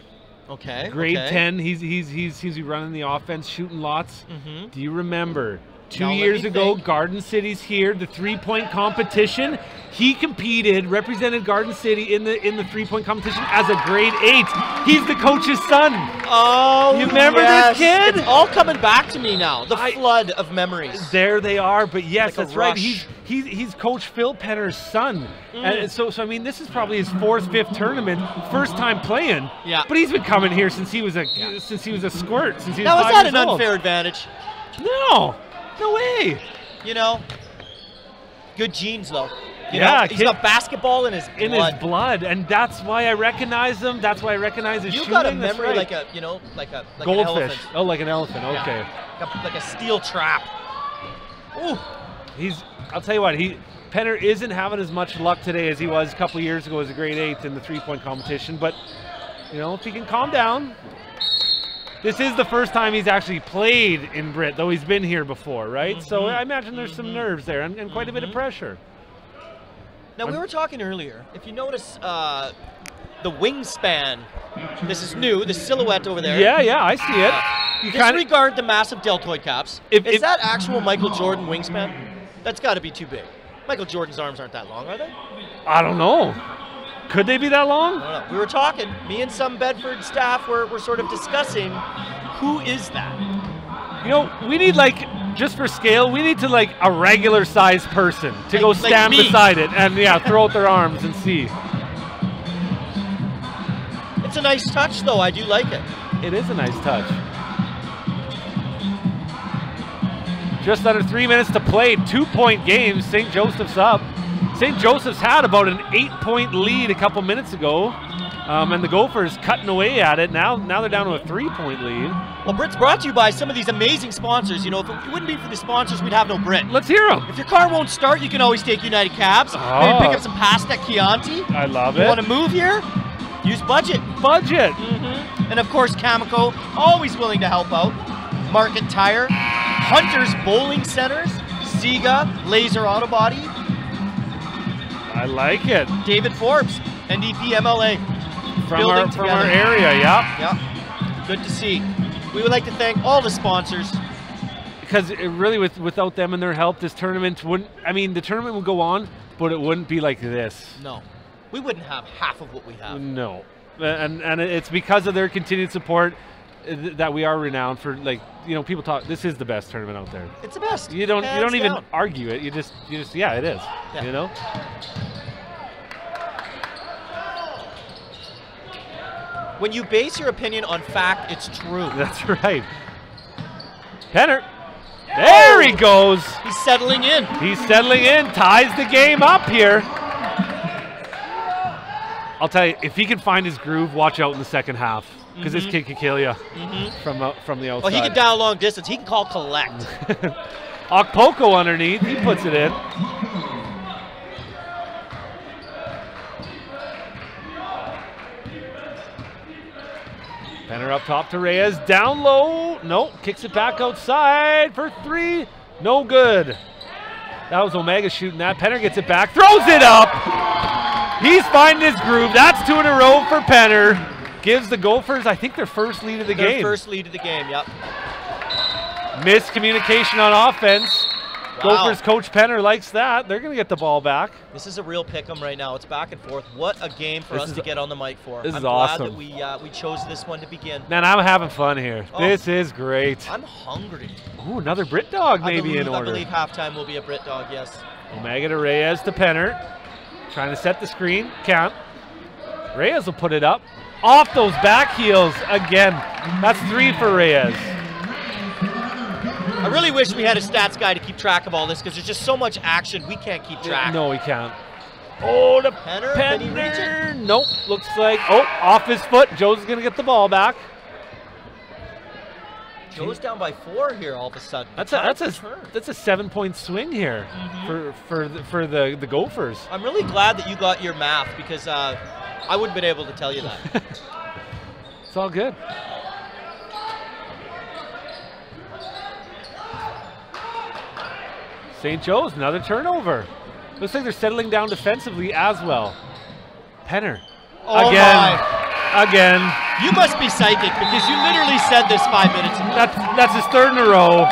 Speaker 1: Okay.
Speaker 4: Grade 10. He's running the offense, shooting lots. Do you remember 2 years ago, Garden City's here, the 3-point competition? He competed, represented Garden City in the 3-point competition as a grade 8. He's the coach's son.
Speaker 1: Oh,
Speaker 4: you remember this kid?
Speaker 1: It's all coming back to me now. The flood of memories.
Speaker 4: There they are. But yes,
Speaker 1: like
Speaker 4: that's right. He's Coach Phil Penner's son. And so I mean, this is probably his 4th, 5th tournament, first time playing.
Speaker 1: Yeah.
Speaker 4: But he's been coming here since he was a squirt. Since he was
Speaker 1: now,
Speaker 4: 5
Speaker 1: is that
Speaker 4: years
Speaker 1: an
Speaker 4: old.
Speaker 1: unfair advantage?
Speaker 4: No. No way.
Speaker 1: You know, good genes though. You
Speaker 4: yeah,
Speaker 1: know, he's got basketball in his blood.
Speaker 4: And that's why I recognize him. That's why I recognize his shooting.
Speaker 1: You got a memory like a, like
Speaker 4: goldfish.
Speaker 1: An elephant.
Speaker 4: Oh, like an elephant. Okay.
Speaker 1: Yeah. Like a steel trap. Ooh.
Speaker 4: I'll tell you what. Penner isn't having as much luck today as he was a couple years ago as a grade 8 in the 3-point competition. But if he can calm down. This is the first time he's actually played in BRIT, though he's been here before, right? So I imagine there's some nerves there and quite a bit of pressure.
Speaker 1: Now, we were talking earlier. If you notice the wingspan, this is new, the silhouette over there.
Speaker 4: Yeah, I see it.
Speaker 1: You disregard the massive deltoid caps. Is that actual Michael Jordan wingspan? That's got to be too big. Michael Jordan's arms aren't that long, are they?
Speaker 4: I don't know. Could they be that long?
Speaker 1: I don't know. We were talking. Me and some Bedford staff were sort of discussing who is that.
Speaker 4: You know, we need like, just for scale, we need to like a regular sized person to go stand beside it and yeah, throw out their arms and see.
Speaker 1: It's a nice touch though, I do like it.
Speaker 4: It is a nice touch. Just under 3 minutes to play, 2-point game, St. Joseph's up. St. Joseph's had about an 8-point lead a couple minutes ago. And the Gophers cutting away at it. Now they're down to a 3-point lead.
Speaker 1: Well, BRIT's brought to you by some of these amazing sponsors. You know, if it wouldn't be for the sponsors, we'd have no BRIT.
Speaker 4: Let's hear them.
Speaker 1: If your car won't start, you can always take United Cabs. Maybe pick up some pasta at Chianti.
Speaker 4: I love it.
Speaker 1: You want to move here? Use Budget.
Speaker 4: Budget.
Speaker 1: And of course, Cameco, always willing to help out. Market Tire, Hunter's Bowling Centers, Sega, Laser Auto Body.
Speaker 4: I like it.
Speaker 1: David Forbes, NDP MLA.
Speaker 4: From our area, yeah.
Speaker 1: Yeah, good to see. We would like to thank all the sponsors.
Speaker 4: Because it really, without them and their help, this tournament wouldn't, I mean, the tournament would go on, but it wouldn't be like this.
Speaker 1: No, we wouldn't have half of what we have.
Speaker 4: No, and it's because of their continued support that we are renowned for, like, you know, people talk, this is the best tournament out there.
Speaker 1: It's the best.
Speaker 4: You don't even
Speaker 1: down.
Speaker 4: argue it. You just, yeah, it is,
Speaker 1: yeah.
Speaker 4: You know?
Speaker 1: When you base your opinion on fact, it's true.
Speaker 4: That's right. Penner. There he goes.
Speaker 1: He's settling in.
Speaker 4: He's settling in. Ties the game up here. I'll tell you, if he can find his groove, watch out in the second half. Because this kid could kill you from the outside.
Speaker 1: Well, he can dial long distance. He can call collect.
Speaker 4: Okpoko underneath. He puts it in. Penner up top to Reyes, down low, no, kicks it back outside for 3, no good. That was Omega shooting that. Penner gets it back, throws it up. He's finding his groove. That's 2 in a row for Penner. Gives the Gophers, I think, their first lead of the game.
Speaker 1: Their first lead of the game, yep.
Speaker 4: Miscommunication on offense.
Speaker 1: Wow.
Speaker 4: Gophers coach Penner likes that. They're going to get the ball back.
Speaker 1: This is a real pick'em right now. It's back and forth. What a game for us to get on the mic for.
Speaker 4: This is
Speaker 1: awesome.
Speaker 4: awesome.
Speaker 1: I'm glad that we chose this one to begin.
Speaker 4: Man, I'm having fun here. Oh, this is great.
Speaker 1: I'm hungry.
Speaker 4: Ooh, another Brit dog maybe in order.
Speaker 1: I believe halftime will be a Brit dog, yes.
Speaker 4: Omega to Reyes to Penner. Trying to set the screen. Count. Reyes will put it up. Off those back heels again. That's 3 for Reyes.
Speaker 1: I really wish we had a stats guy to keep track of all this because there's just so much action we can't keep track.
Speaker 4: No, we can't. Oh, the
Speaker 1: Penner.
Speaker 4: Penner.
Speaker 1: Did he reach it?
Speaker 4: Nope. Looks like, off his foot. Joe's going to get the ball back.
Speaker 1: Joe's down by 4 here all of a sudden.
Speaker 4: That's a 7-point swing here for the Gophers.
Speaker 1: I'm really glad that you got your math because I wouldn't have been able to tell you that.
Speaker 4: It's all good. St. Joe's, another turnover. Looks like they're settling down defensively as well. Penner.
Speaker 1: Oh
Speaker 4: Again.
Speaker 1: You must be psychic because you literally said this 5 minutes ago.
Speaker 4: That's his 3rd in a row.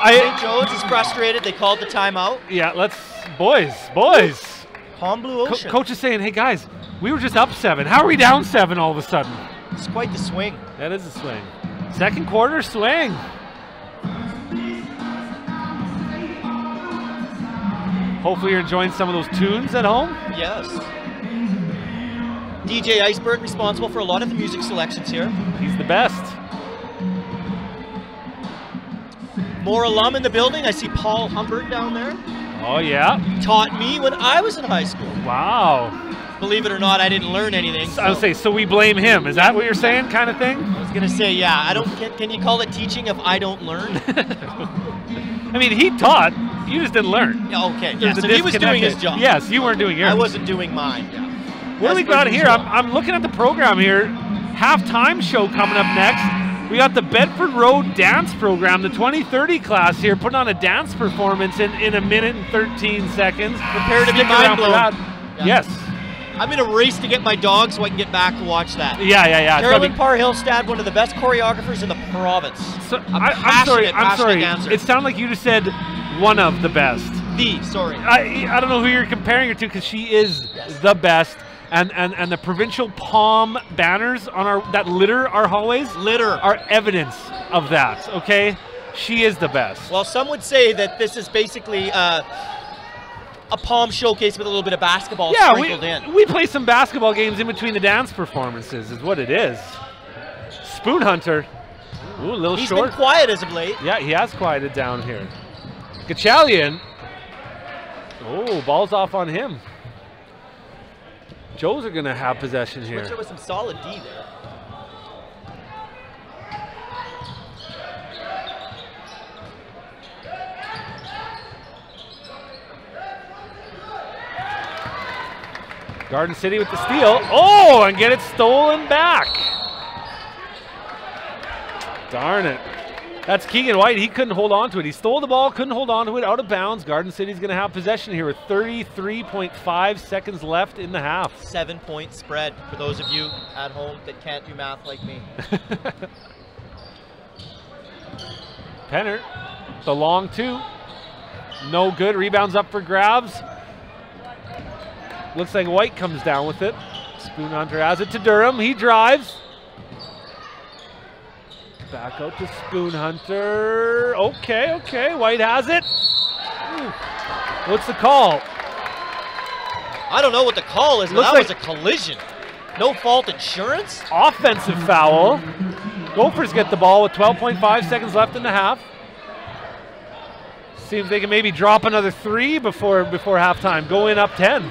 Speaker 1: St. Joe's is frustrated. They called the timeout.
Speaker 4: Yeah, boys.
Speaker 1: Calm blue ocean.
Speaker 4: Coach is saying, hey guys, we were just up 7. How are we down 7 all of a sudden?
Speaker 1: It's quite the swing.
Speaker 4: That is a swing. Second quarter swing. Hopefully you're enjoying some of those tunes at home.
Speaker 1: Yes. DJ Iceberg responsible for a lot of the music selections here.
Speaker 4: He's the best.
Speaker 1: More alum in the building. I see Paul Humbert down there.
Speaker 4: Oh, yeah.
Speaker 1: Taught me when I was in high school.
Speaker 4: Wow.
Speaker 1: Believe it or not, I didn't learn anything.
Speaker 4: So. I would say, so we blame him. Is that what you're saying, kind of thing?
Speaker 1: I was going to say, yeah. Can you call it teaching if I don't learn?
Speaker 4: I mean, he taught. You just didn't learn.
Speaker 1: Yeah, okay. Yeah, so he was doing his job.
Speaker 4: Yes, you weren't doing yours.
Speaker 1: I wasn't doing mine. Yeah.
Speaker 4: What do we got here? I'm looking at the program here. Halftime show coming up next. We got the Bedford Road Dance Program, the 2030 class here, putting on a dance performance in 1 minute and 13 seconds.
Speaker 1: Prepare to be mind blown.
Speaker 4: Yeah. Yes.
Speaker 1: I'm in a race to get my dog so I can get back to watch that.
Speaker 4: Yeah.
Speaker 1: Carolyn Parr-Hillstad, one of the best choreographers in the province.
Speaker 4: So, I'm sorry.
Speaker 1: Dancer.
Speaker 4: It sounded like you just said one of the best.
Speaker 1: Sorry.
Speaker 4: I don't know who you're comparing her to because she is the best. And the provincial palm banners on that litter our hallways
Speaker 1: are
Speaker 4: evidence of that, okay? She is the best.
Speaker 1: Well, some would say that this is basically a palm showcase with a little bit of basketball sprinkled in.
Speaker 4: We play some basketball games in between the dance performances is what it is. Spoon Hunter. Ooh, a little
Speaker 1: He's
Speaker 4: short.
Speaker 1: been quiet as of late.
Speaker 4: Yeah, he has quieted down here. Gachalian. Oh, ball's off on him. Joes are going to have possession here.
Speaker 1: Switcher with some solid D there.
Speaker 4: Garden City with the steal. Oh, and get it stolen back. Darn it. That's Keegan White. He couldn't hold on to it. He stole the ball, couldn't hold on to it, out of bounds. Garden City's going to have possession here with 33.5 seconds left in the half.
Speaker 1: 7-point spread for those of you at home that can't do math like me.
Speaker 4: Penner, the long two. No good. Rebounds up for grabs. Looks like White comes down with it. Spoon Hunter has it to Durham. He drives. Back out to Spoon Hunter. Okay. White has it. Ooh. What's the call?
Speaker 1: I don't know what the call is, but
Speaker 4: Looks
Speaker 1: that
Speaker 4: like
Speaker 1: was a collision. No fault insurance?
Speaker 4: Offensive foul. Gophers get the ball with 12.5 seconds left in the half. See if they can maybe drop another three before halftime. Go in up 10.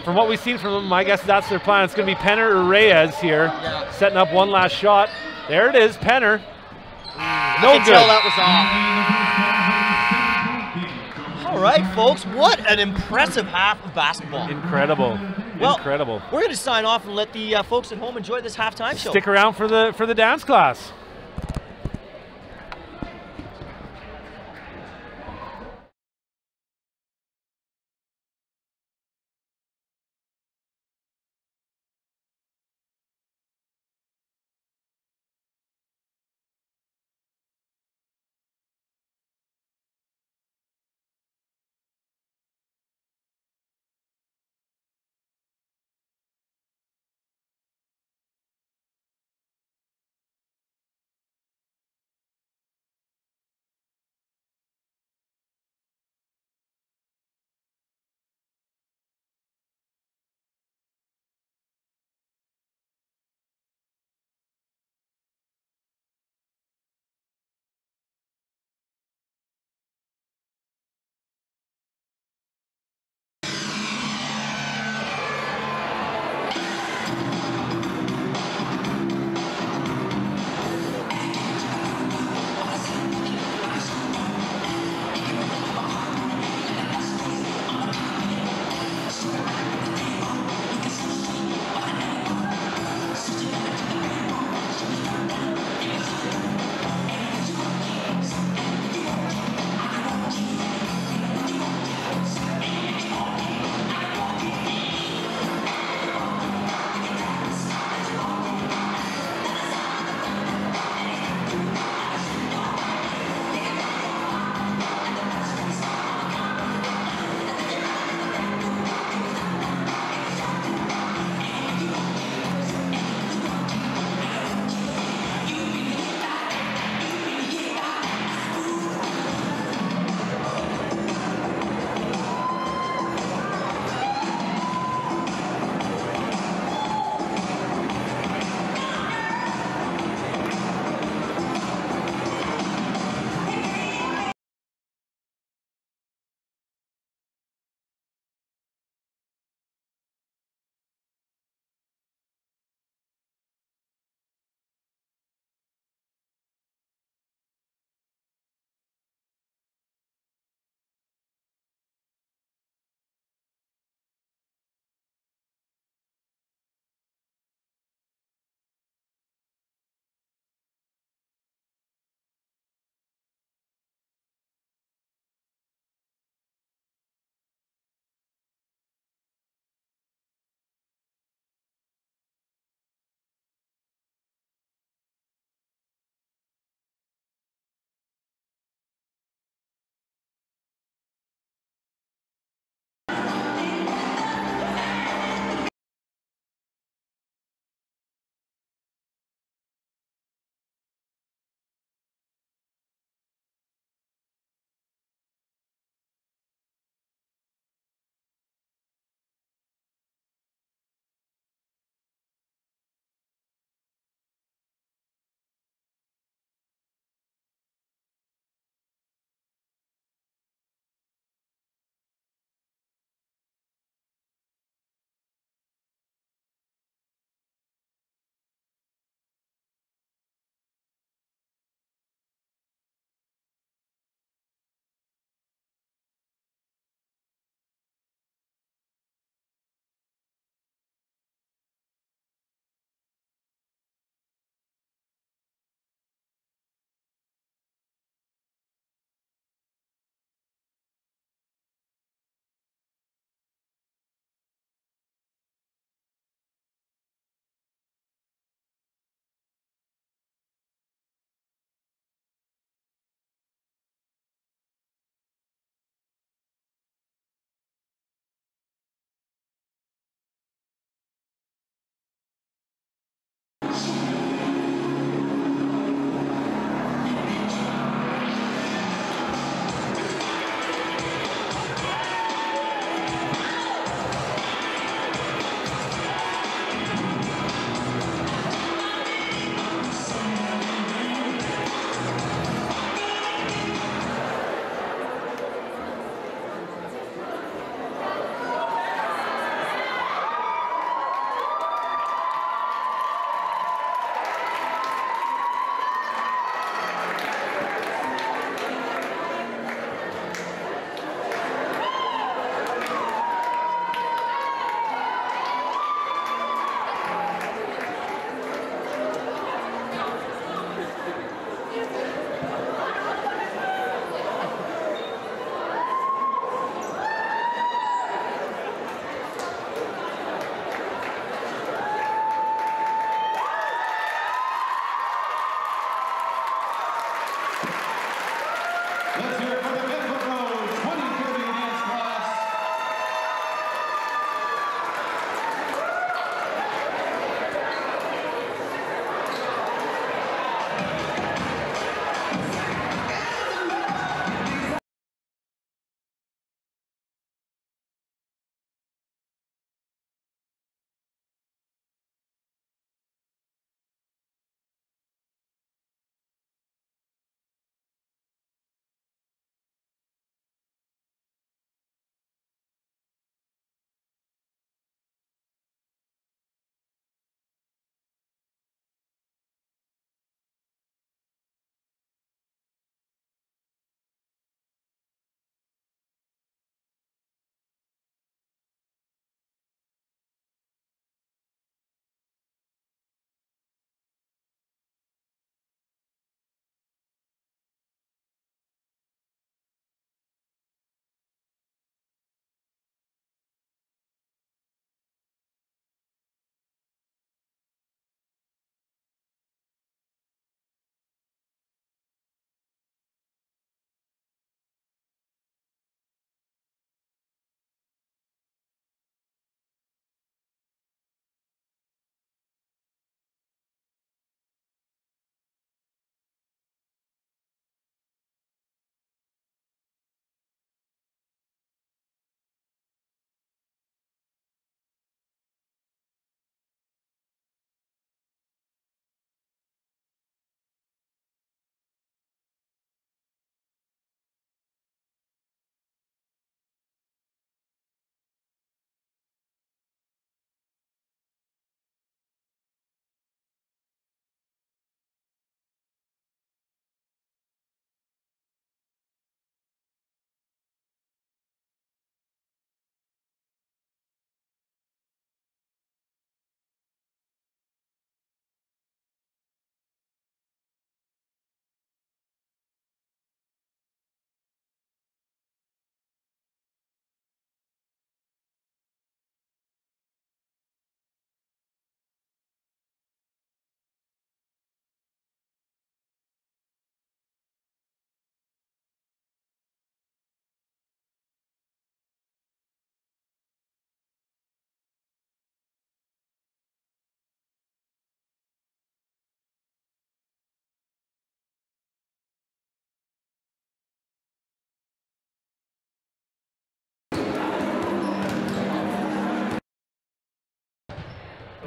Speaker 4: From what we've seen from them, I guess that's their plan. It's going to be Penner or Reyes here, setting up one last shot. There it is, Penner. No good.
Speaker 1: Tell that was off. All right, folks, what an impressive half of basketball.
Speaker 4: Incredible.
Speaker 1: Well,
Speaker 4: incredible.
Speaker 1: We're going to sign off and let the folks at home enjoy this halftime show.
Speaker 4: Stick around for the dance class.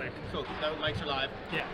Speaker 2: mic.
Speaker 1: So that mics are live.
Speaker 2: Yeah.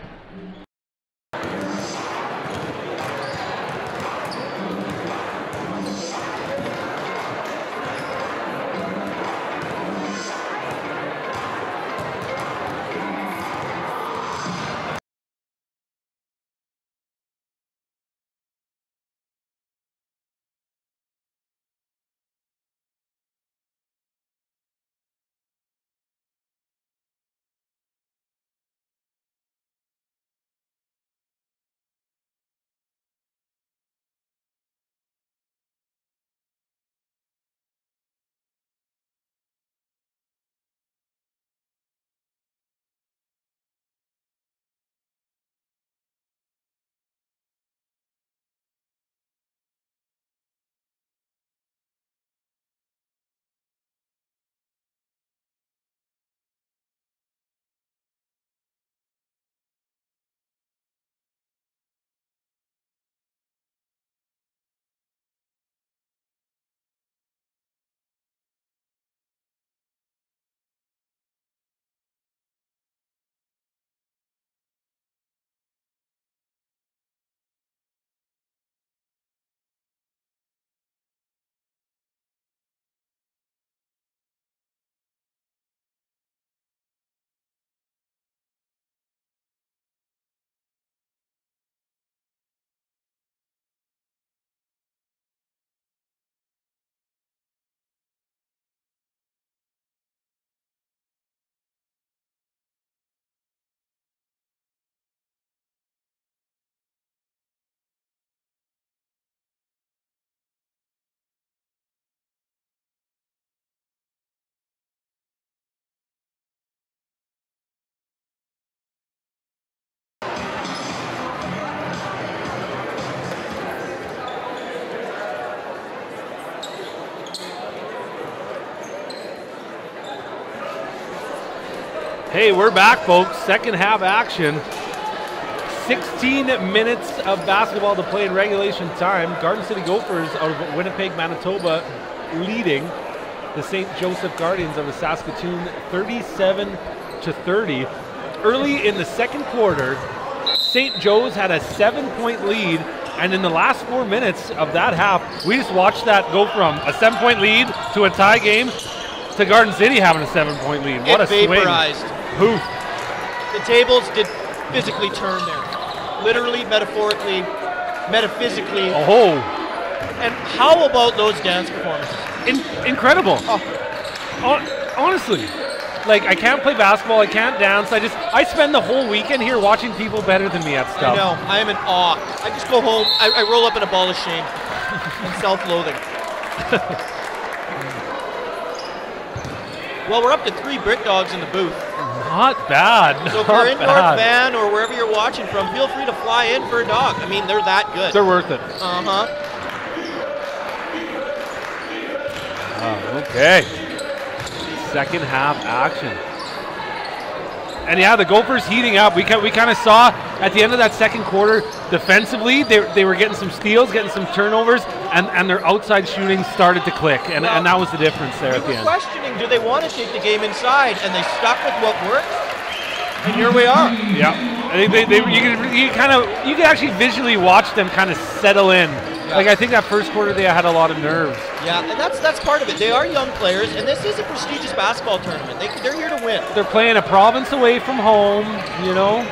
Speaker 4: Hey, we're back, folks. Second half action. 16 minutes of basketball to play in regulation time. Garden City Gophers out of Winnipeg, Manitoba, leading the St. Joseph Guardians of the Saskatoon 37-30. Early in the second quarter, St. Joe's had a 7-point lead, and in the last 4 minutes of that half, we just watched that go from a 7-point lead to a tie game to Garden City having a 7-point lead. What a swing.
Speaker 1: Vaporized.
Speaker 4: Poof.
Speaker 1: The tables did physically turn there. Literally, metaphorically, metaphysically.
Speaker 4: Oh.
Speaker 1: And how about those dance performances?
Speaker 4: Incredible.
Speaker 1: Oh.
Speaker 4: Honestly, like, I can't play basketball, I can't dance. I spend the whole weekend here watching people better than me at stuff.
Speaker 1: I know. I am in awe. I just go home. I roll up in a ball of shame and self-loathing. Well, we're up to 3 BRIT dogs in the booth.
Speaker 4: Not bad.
Speaker 1: So if you're in North Van or wherever you're watching from, feel free to fly in for a dog. I mean, they're that good.
Speaker 4: They're worth it.
Speaker 1: Uh-huh.
Speaker 4: Okay. Second half action. And yeah, the Gophers heating up. We kind of saw at the end of that second quarter, defensively, they were getting some steals, getting some turnovers, and their outside shooting started to click, and that was the difference there at the end.
Speaker 1: Questioning, do they want to take the game inside, and they stuck with what worked, and here we are.
Speaker 4: Yeah, I think you can actually visually watch them kind of settle in. Yeah. Like, I think that first quarter they had a lot of nerves.
Speaker 1: Yeah, and that's part of it. They are young players, and this is a prestigious basketball tournament. They're here to win.
Speaker 4: They're playing a province away from home, you know.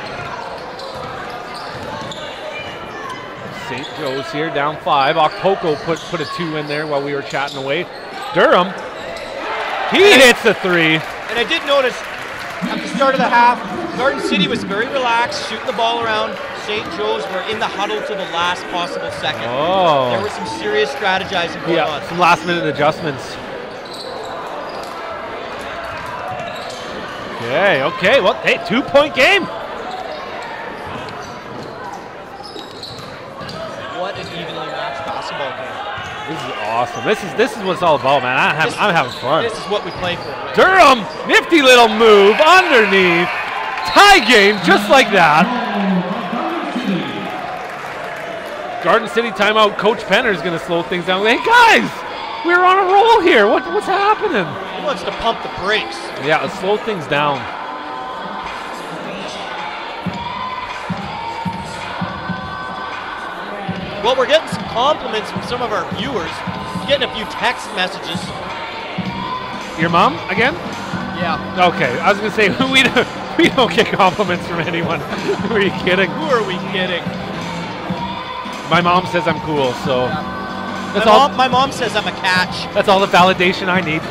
Speaker 4: St. Joe's here, down 5. Okpoko put a 2 in there while we were chatting away. Durham, he hits the 3.
Speaker 1: And I did notice at the start of the half, Garden City was very relaxed, shooting the ball around. St. Joe's were in the huddle to the last possible second.
Speaker 4: Oh.
Speaker 1: There was some serious strategizing going on.
Speaker 4: Some last-minute adjustments. Okay. Well, hey, 2-point game.
Speaker 1: What an evenly matched basketball game.
Speaker 4: This is awesome. This is what it's all about, man. I'm having fun.
Speaker 1: This is what we play for. Right?
Speaker 4: Durham, nifty little move underneath. Tie game, just like that. Garden City timeout. Coach Penner is going to slow things down. Hey, guys, we're on a roll here. What's happening?
Speaker 1: He wants to pump the brakes.
Speaker 4: Yeah, let's slow things down.
Speaker 1: Well, we're getting some compliments from some of our viewers. Getting a few text messages.
Speaker 4: Your mom again?
Speaker 1: Yeah.
Speaker 4: Okay, I was gonna say we don't get compliments from anyone. Who are you kidding?
Speaker 1: Who are we kidding?
Speaker 4: My mom says I'm cool, so
Speaker 1: My mom says I'm a catch.
Speaker 4: That's all the validation I need.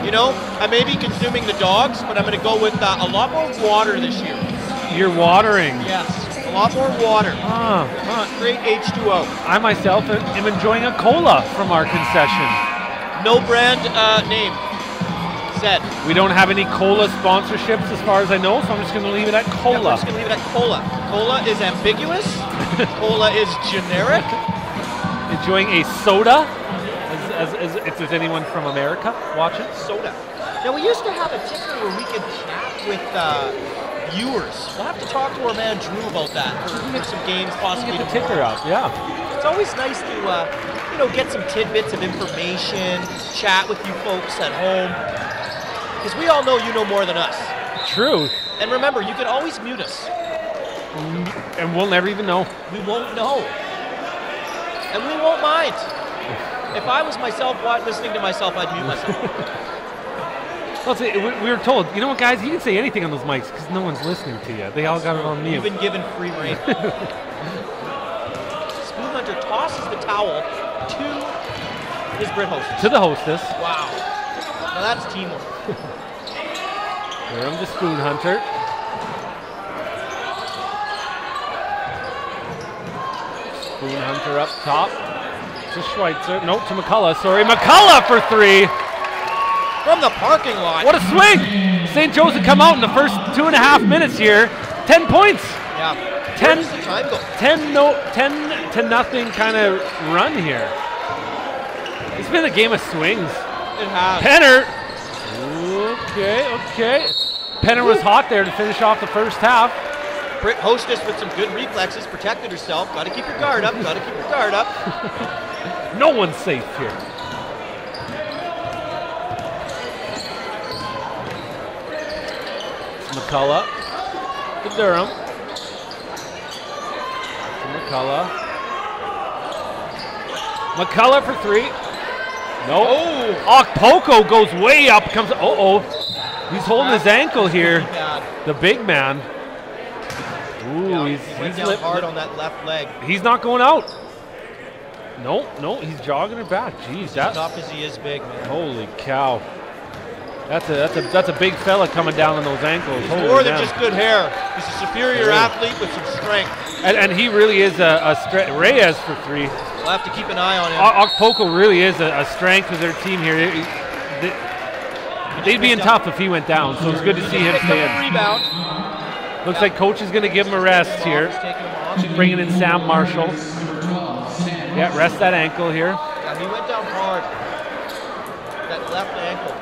Speaker 1: You know, I may be consuming the dogs, but I'm going to go with a lot more water this year.
Speaker 4: You're watering.
Speaker 1: Yes, a lot more water. Great H2O.
Speaker 4: I myself am enjoying a cola from our concession.
Speaker 1: No brand name said.
Speaker 4: We don't have any cola sponsorships as far as I know, so I'm just going to leave it at cola.
Speaker 1: Yeah, we're just going to leave it at cola. Cola is ambiguous. Cola is generic.
Speaker 4: Enjoying a soda, as if there's anyone from America watching.
Speaker 1: Soda. Now, we used to have a ticker where we could chat with viewers. We'll have to talk to our man Drew about that for some games possibly
Speaker 4: Get the ticker up, yeah.
Speaker 1: It's always nice to, you know, get some tidbits of information, chat with you folks at home. Because we all know you know more than us.
Speaker 4: True.
Speaker 1: And remember, you can always mute us.
Speaker 4: And we'll never even know.
Speaker 1: We won't know. And we won't mind. If I was myself listening to myself, I'd mute myself.
Speaker 4: Let's see, we were told, you know what, guys, you can say anything on those mics because no one's listening to you. They all got it on mute.
Speaker 1: You've been given free rein. Spoon Hunter tosses the towel to his BRIT hostess.
Speaker 4: To the hostess.
Speaker 1: Wow. Now that's teamwork.
Speaker 4: Durham to Spoon Hunter. Spoon Hunter up top. To Schweitzer. Nope, to McCullough. Sorry, McCullough for 3.
Speaker 1: From the parking lot.
Speaker 4: What a swing! St. Joe's had come out in the first 2.5 minutes here. 10 points.
Speaker 1: Yeah.
Speaker 4: 10.
Speaker 1: Where does the time go?
Speaker 4: 10 to nothing kind of run here. It's been a game of swings.
Speaker 1: It has.
Speaker 4: Penner. Okay. Penner was hot there to finish off the first half.
Speaker 1: BRIT hostess with some good reflexes, protected herself. Got to keep your guard up. Got to keep your guard up.
Speaker 4: No one's safe here. McCullough to Durham. To McCullough. McCullough for 3. No. Oh, Okpoko goes way up. Comes. He's holding his ankle here. The big man. Ooh,
Speaker 1: yeah, he went down hard on that left leg.
Speaker 4: He's not going out. No, he's jogging it back. Jeez, that's
Speaker 1: tough as he is big, man.
Speaker 4: Holy cow. That's a big fella coming down on those ankles.
Speaker 1: He's more than just good hair. He's a superior athlete with some strength.
Speaker 4: And he really is a strength. Reyes for 3.
Speaker 1: We'll have to keep an eye on him.
Speaker 4: Okpoko really is a strength of their team here. They'd be in tough if he went down, so it's good to see him stay in.
Speaker 1: Rebound.
Speaker 4: Looks like coach is going to give him a rest here. Bringing in Sam Marshall. Yeah, rest that ankle here.
Speaker 1: Yeah, he went down hard. That left ankle.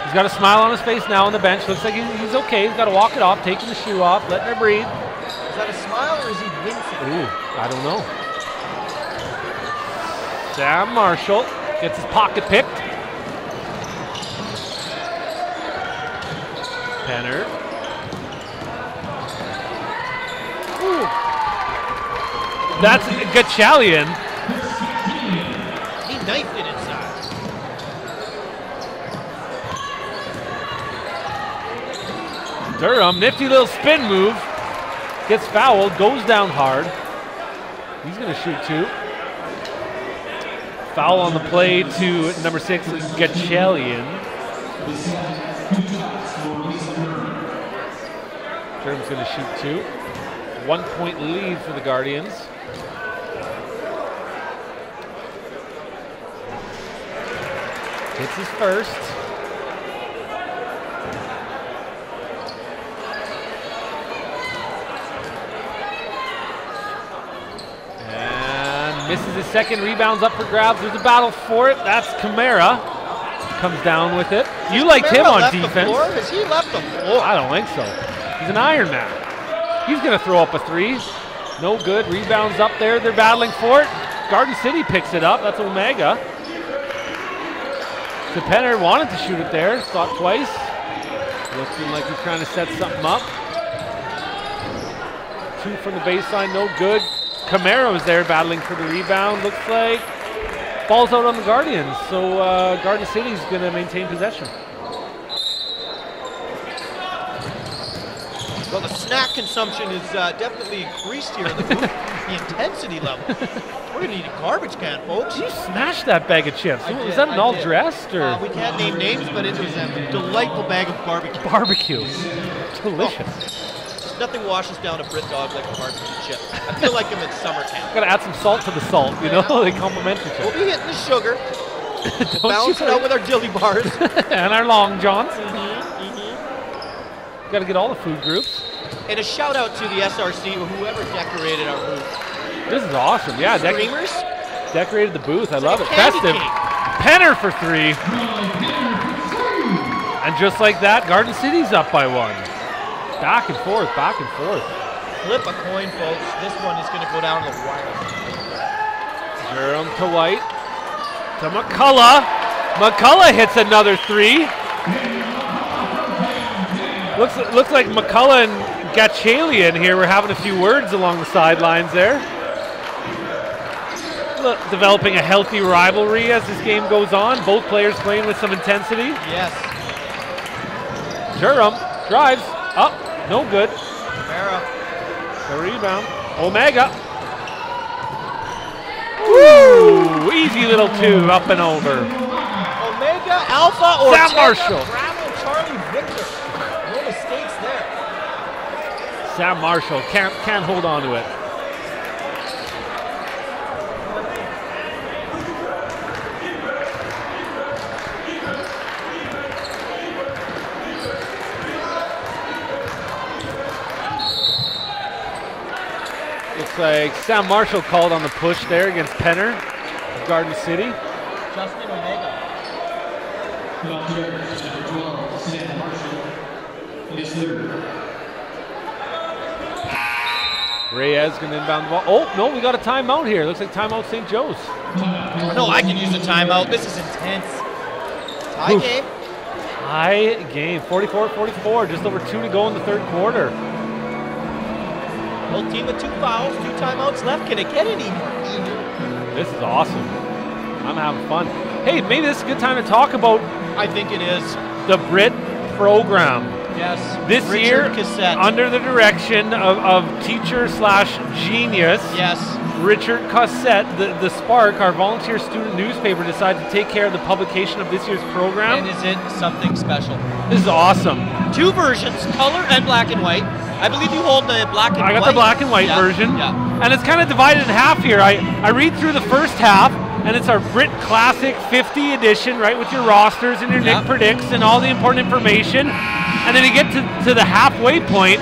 Speaker 4: He's got a smile on his face now on the bench. Looks like he's okay. He's got to walk it off, taking the shoe off, letting her breathe.
Speaker 1: Is that a smile or is he wincing?
Speaker 4: Ooh, I don't know. Sam Marshall gets his pocket picked. Penner. Ooh. That's Gachalian.
Speaker 1: He knifed it inside.
Speaker 4: Durham, nifty little spin move. Gets fouled, goes down hard. He's going to shoot 2. Foul on the play to number 6, Gachalian. Durham's going to shoot 2. 1 point lead for the Guardians. Hits his first. And misses his second. Rebounds up for grabs. There's a battle for it. That's Camara. Comes down with it. You liked him on defense.
Speaker 1: Has he left the floor?
Speaker 4: I don't think so. He's an Iron Man. He's going to throw up a 3. No good. Rebounds up there. They're battling for it. Garden City picks it up. That's Omega. The Penner wanted to shoot it there. Thought twice. Looking like he's trying to set something up. 2 from the baseline, no good. Camaro's there battling for the rebound, looks like. Ball's out on the Guardians, so Garden City's going to maintain possession.
Speaker 1: Well, the snack consumption is definitely increased here in the booth. The intensity level. We're going to need a garbage can, folks.
Speaker 4: You smashed that bag of chips. Was that an all-dressed? Or?
Speaker 1: We can't name names, but it was a delightful bag of barbecue.
Speaker 4: Barbecue. Delicious.
Speaker 1: Oh, nothing washes down a Brit dog like a barbecue chip. I feel like I'm in summer camp.
Speaker 4: Got to add some salt to the salt, you know? They complement each
Speaker 1: We'll
Speaker 4: other.
Speaker 1: be hitting the sugar. We'll balance it out with our dilly bars.
Speaker 4: And our long johns. Got to get all the food groups.
Speaker 1: And a shout out to the SRC or whoever decorated our booth.
Speaker 4: This is awesome. Yeah,
Speaker 1: Streamers.
Speaker 4: Decorated the booth. I love it.
Speaker 1: Candy
Speaker 4: Festive.
Speaker 1: cake.
Speaker 4: Penner for 3. And just like that, Garden City's up by 1. Back and forth, back and forth.
Speaker 1: Flip a coin, folks. This one is going to go down to the wire.
Speaker 4: Jerome to White. To McCullough. McCullough hits another 3. Looks like McCullough and Gatchalian here were having a few words along the sidelines there. Developing a healthy rivalry as this game goes on. Both players playing with some intensity.
Speaker 1: Yes.
Speaker 4: Jerome drives up, no good.
Speaker 1: Camara.
Speaker 4: The rebound. Omega. Woo! Easy little 2 up and over.
Speaker 1: Omega, Alpha, or
Speaker 4: Sam Marshall.
Speaker 1: Bravo, Charlie, Victor. No mistakes there.
Speaker 4: Sam Marshall can't hold on to it. Looks like Sam Marshall called on the push there against Penner of Garden City.
Speaker 1: Justin Omega.
Speaker 4: Reyes going to inbound the ball. Oh, no, we got a timeout here. Looks like timeout St. Joe's.
Speaker 1: No, I can use a timeout. This is intense. Tie
Speaker 4: Oof.
Speaker 1: game.
Speaker 4: Tie game. 44-44. Just over 2 to go in the 3rd quarter.
Speaker 1: Both team with 2 fouls, 2 timeouts left. Can it get any more?
Speaker 4: This is awesome. I'm having fun. Hey, maybe this is a good time to talk about
Speaker 1: I think it is.
Speaker 4: the BRIT program.
Speaker 1: Yes.
Speaker 4: This
Speaker 1: Richard
Speaker 4: year,
Speaker 1: Cassette.
Speaker 4: under the direction of teacher/genius,
Speaker 1: Yes.
Speaker 4: Richard Cassette, the Spark, our volunteer student newspaper, decided to take care of the publication of this year's program.
Speaker 1: And is it something special?
Speaker 4: This is awesome.
Speaker 1: 2 versions, color and black and white. I believe you hold the black and white.
Speaker 4: I got the black and white version.
Speaker 1: Yeah.
Speaker 4: And it's kind of divided in half here. I read through the first half, and it's our BRIT Classic 50 edition, right, with your rosters and your Nick Predicts and all the important information. And then you get to the halfway point,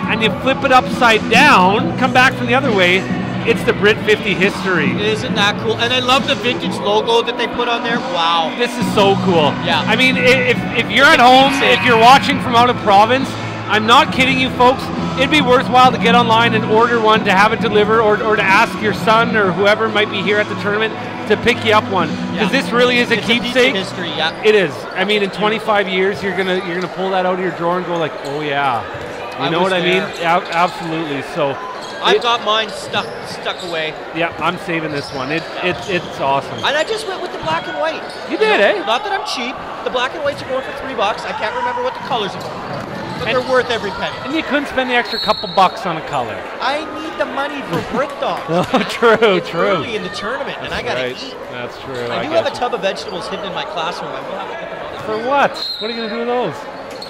Speaker 4: and you flip it upside down, come back from the other way, it's the BRIT 50 history.
Speaker 1: Isn't that cool? And I love the vintage logo that they put on there. Wow.
Speaker 4: This is so cool.
Speaker 1: Yeah.
Speaker 4: I mean, if you're at home, if you're watching from out of province, I'm not kidding you folks, it'd be worthwhile to get online and order one, to have it delivered, or to ask your son or whoever might be here at the tournament to pick you up one. Because this really is a
Speaker 1: It's
Speaker 4: keepsake.
Speaker 1: A piece of history, yeah.
Speaker 4: It is. I mean, in 25 years, you're gonna pull that out of your drawer and go like, oh yeah. You know what I mean? Absolutely. So
Speaker 1: I've got mine stuck away.
Speaker 4: yeah, I'm saving this one. It's awesome.
Speaker 1: And I just went with the black and white.
Speaker 4: You did, eh?
Speaker 1: Not that I'm cheap. The black and whites are going for $3. I can't remember what the colors are. But they're worth every penny.
Speaker 4: And you couldn't spend the extra couple bucks on a color.
Speaker 1: I need the money for Brit dogs.
Speaker 4: Oh, true,
Speaker 1: It's
Speaker 4: true.
Speaker 1: early in the tournament, and I gotta eat.
Speaker 4: That's true.
Speaker 1: I do have a tub of vegetables hidden in my classroom. I will have to get them out.
Speaker 4: For what? What are you gonna do with those?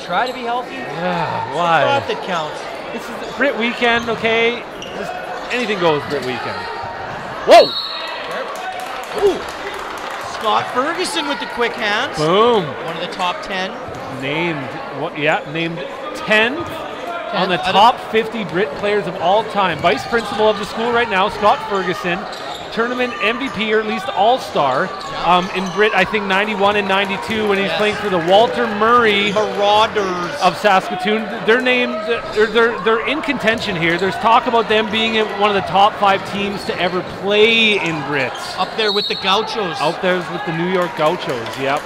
Speaker 1: Try to be healthy.
Speaker 4: Yeah,
Speaker 1: It's
Speaker 4: why?
Speaker 1: the thought that counts.
Speaker 4: This is the Brit weekend, okay? Just anything goes Brit weekend. Whoa!
Speaker 1: Ooh. Scott Ferguson with the quick hands.
Speaker 4: Boom.
Speaker 1: One of the top 10.
Speaker 4: Named 10th on the top 50 Brit players of all time. Vice principal of the school right now, Scott Ferguson. Tournament MVP, or at least all-star, in Brit, I think 91 and 92 when he's playing for the Walter Murray
Speaker 1: Marauders
Speaker 4: of Saskatoon. They're named, they're in contention here. There's talk about them being one of the top 5 teams to ever play in Brits.
Speaker 1: Up there with the Gauchos.
Speaker 4: Out there with the New York Gauchos, yep.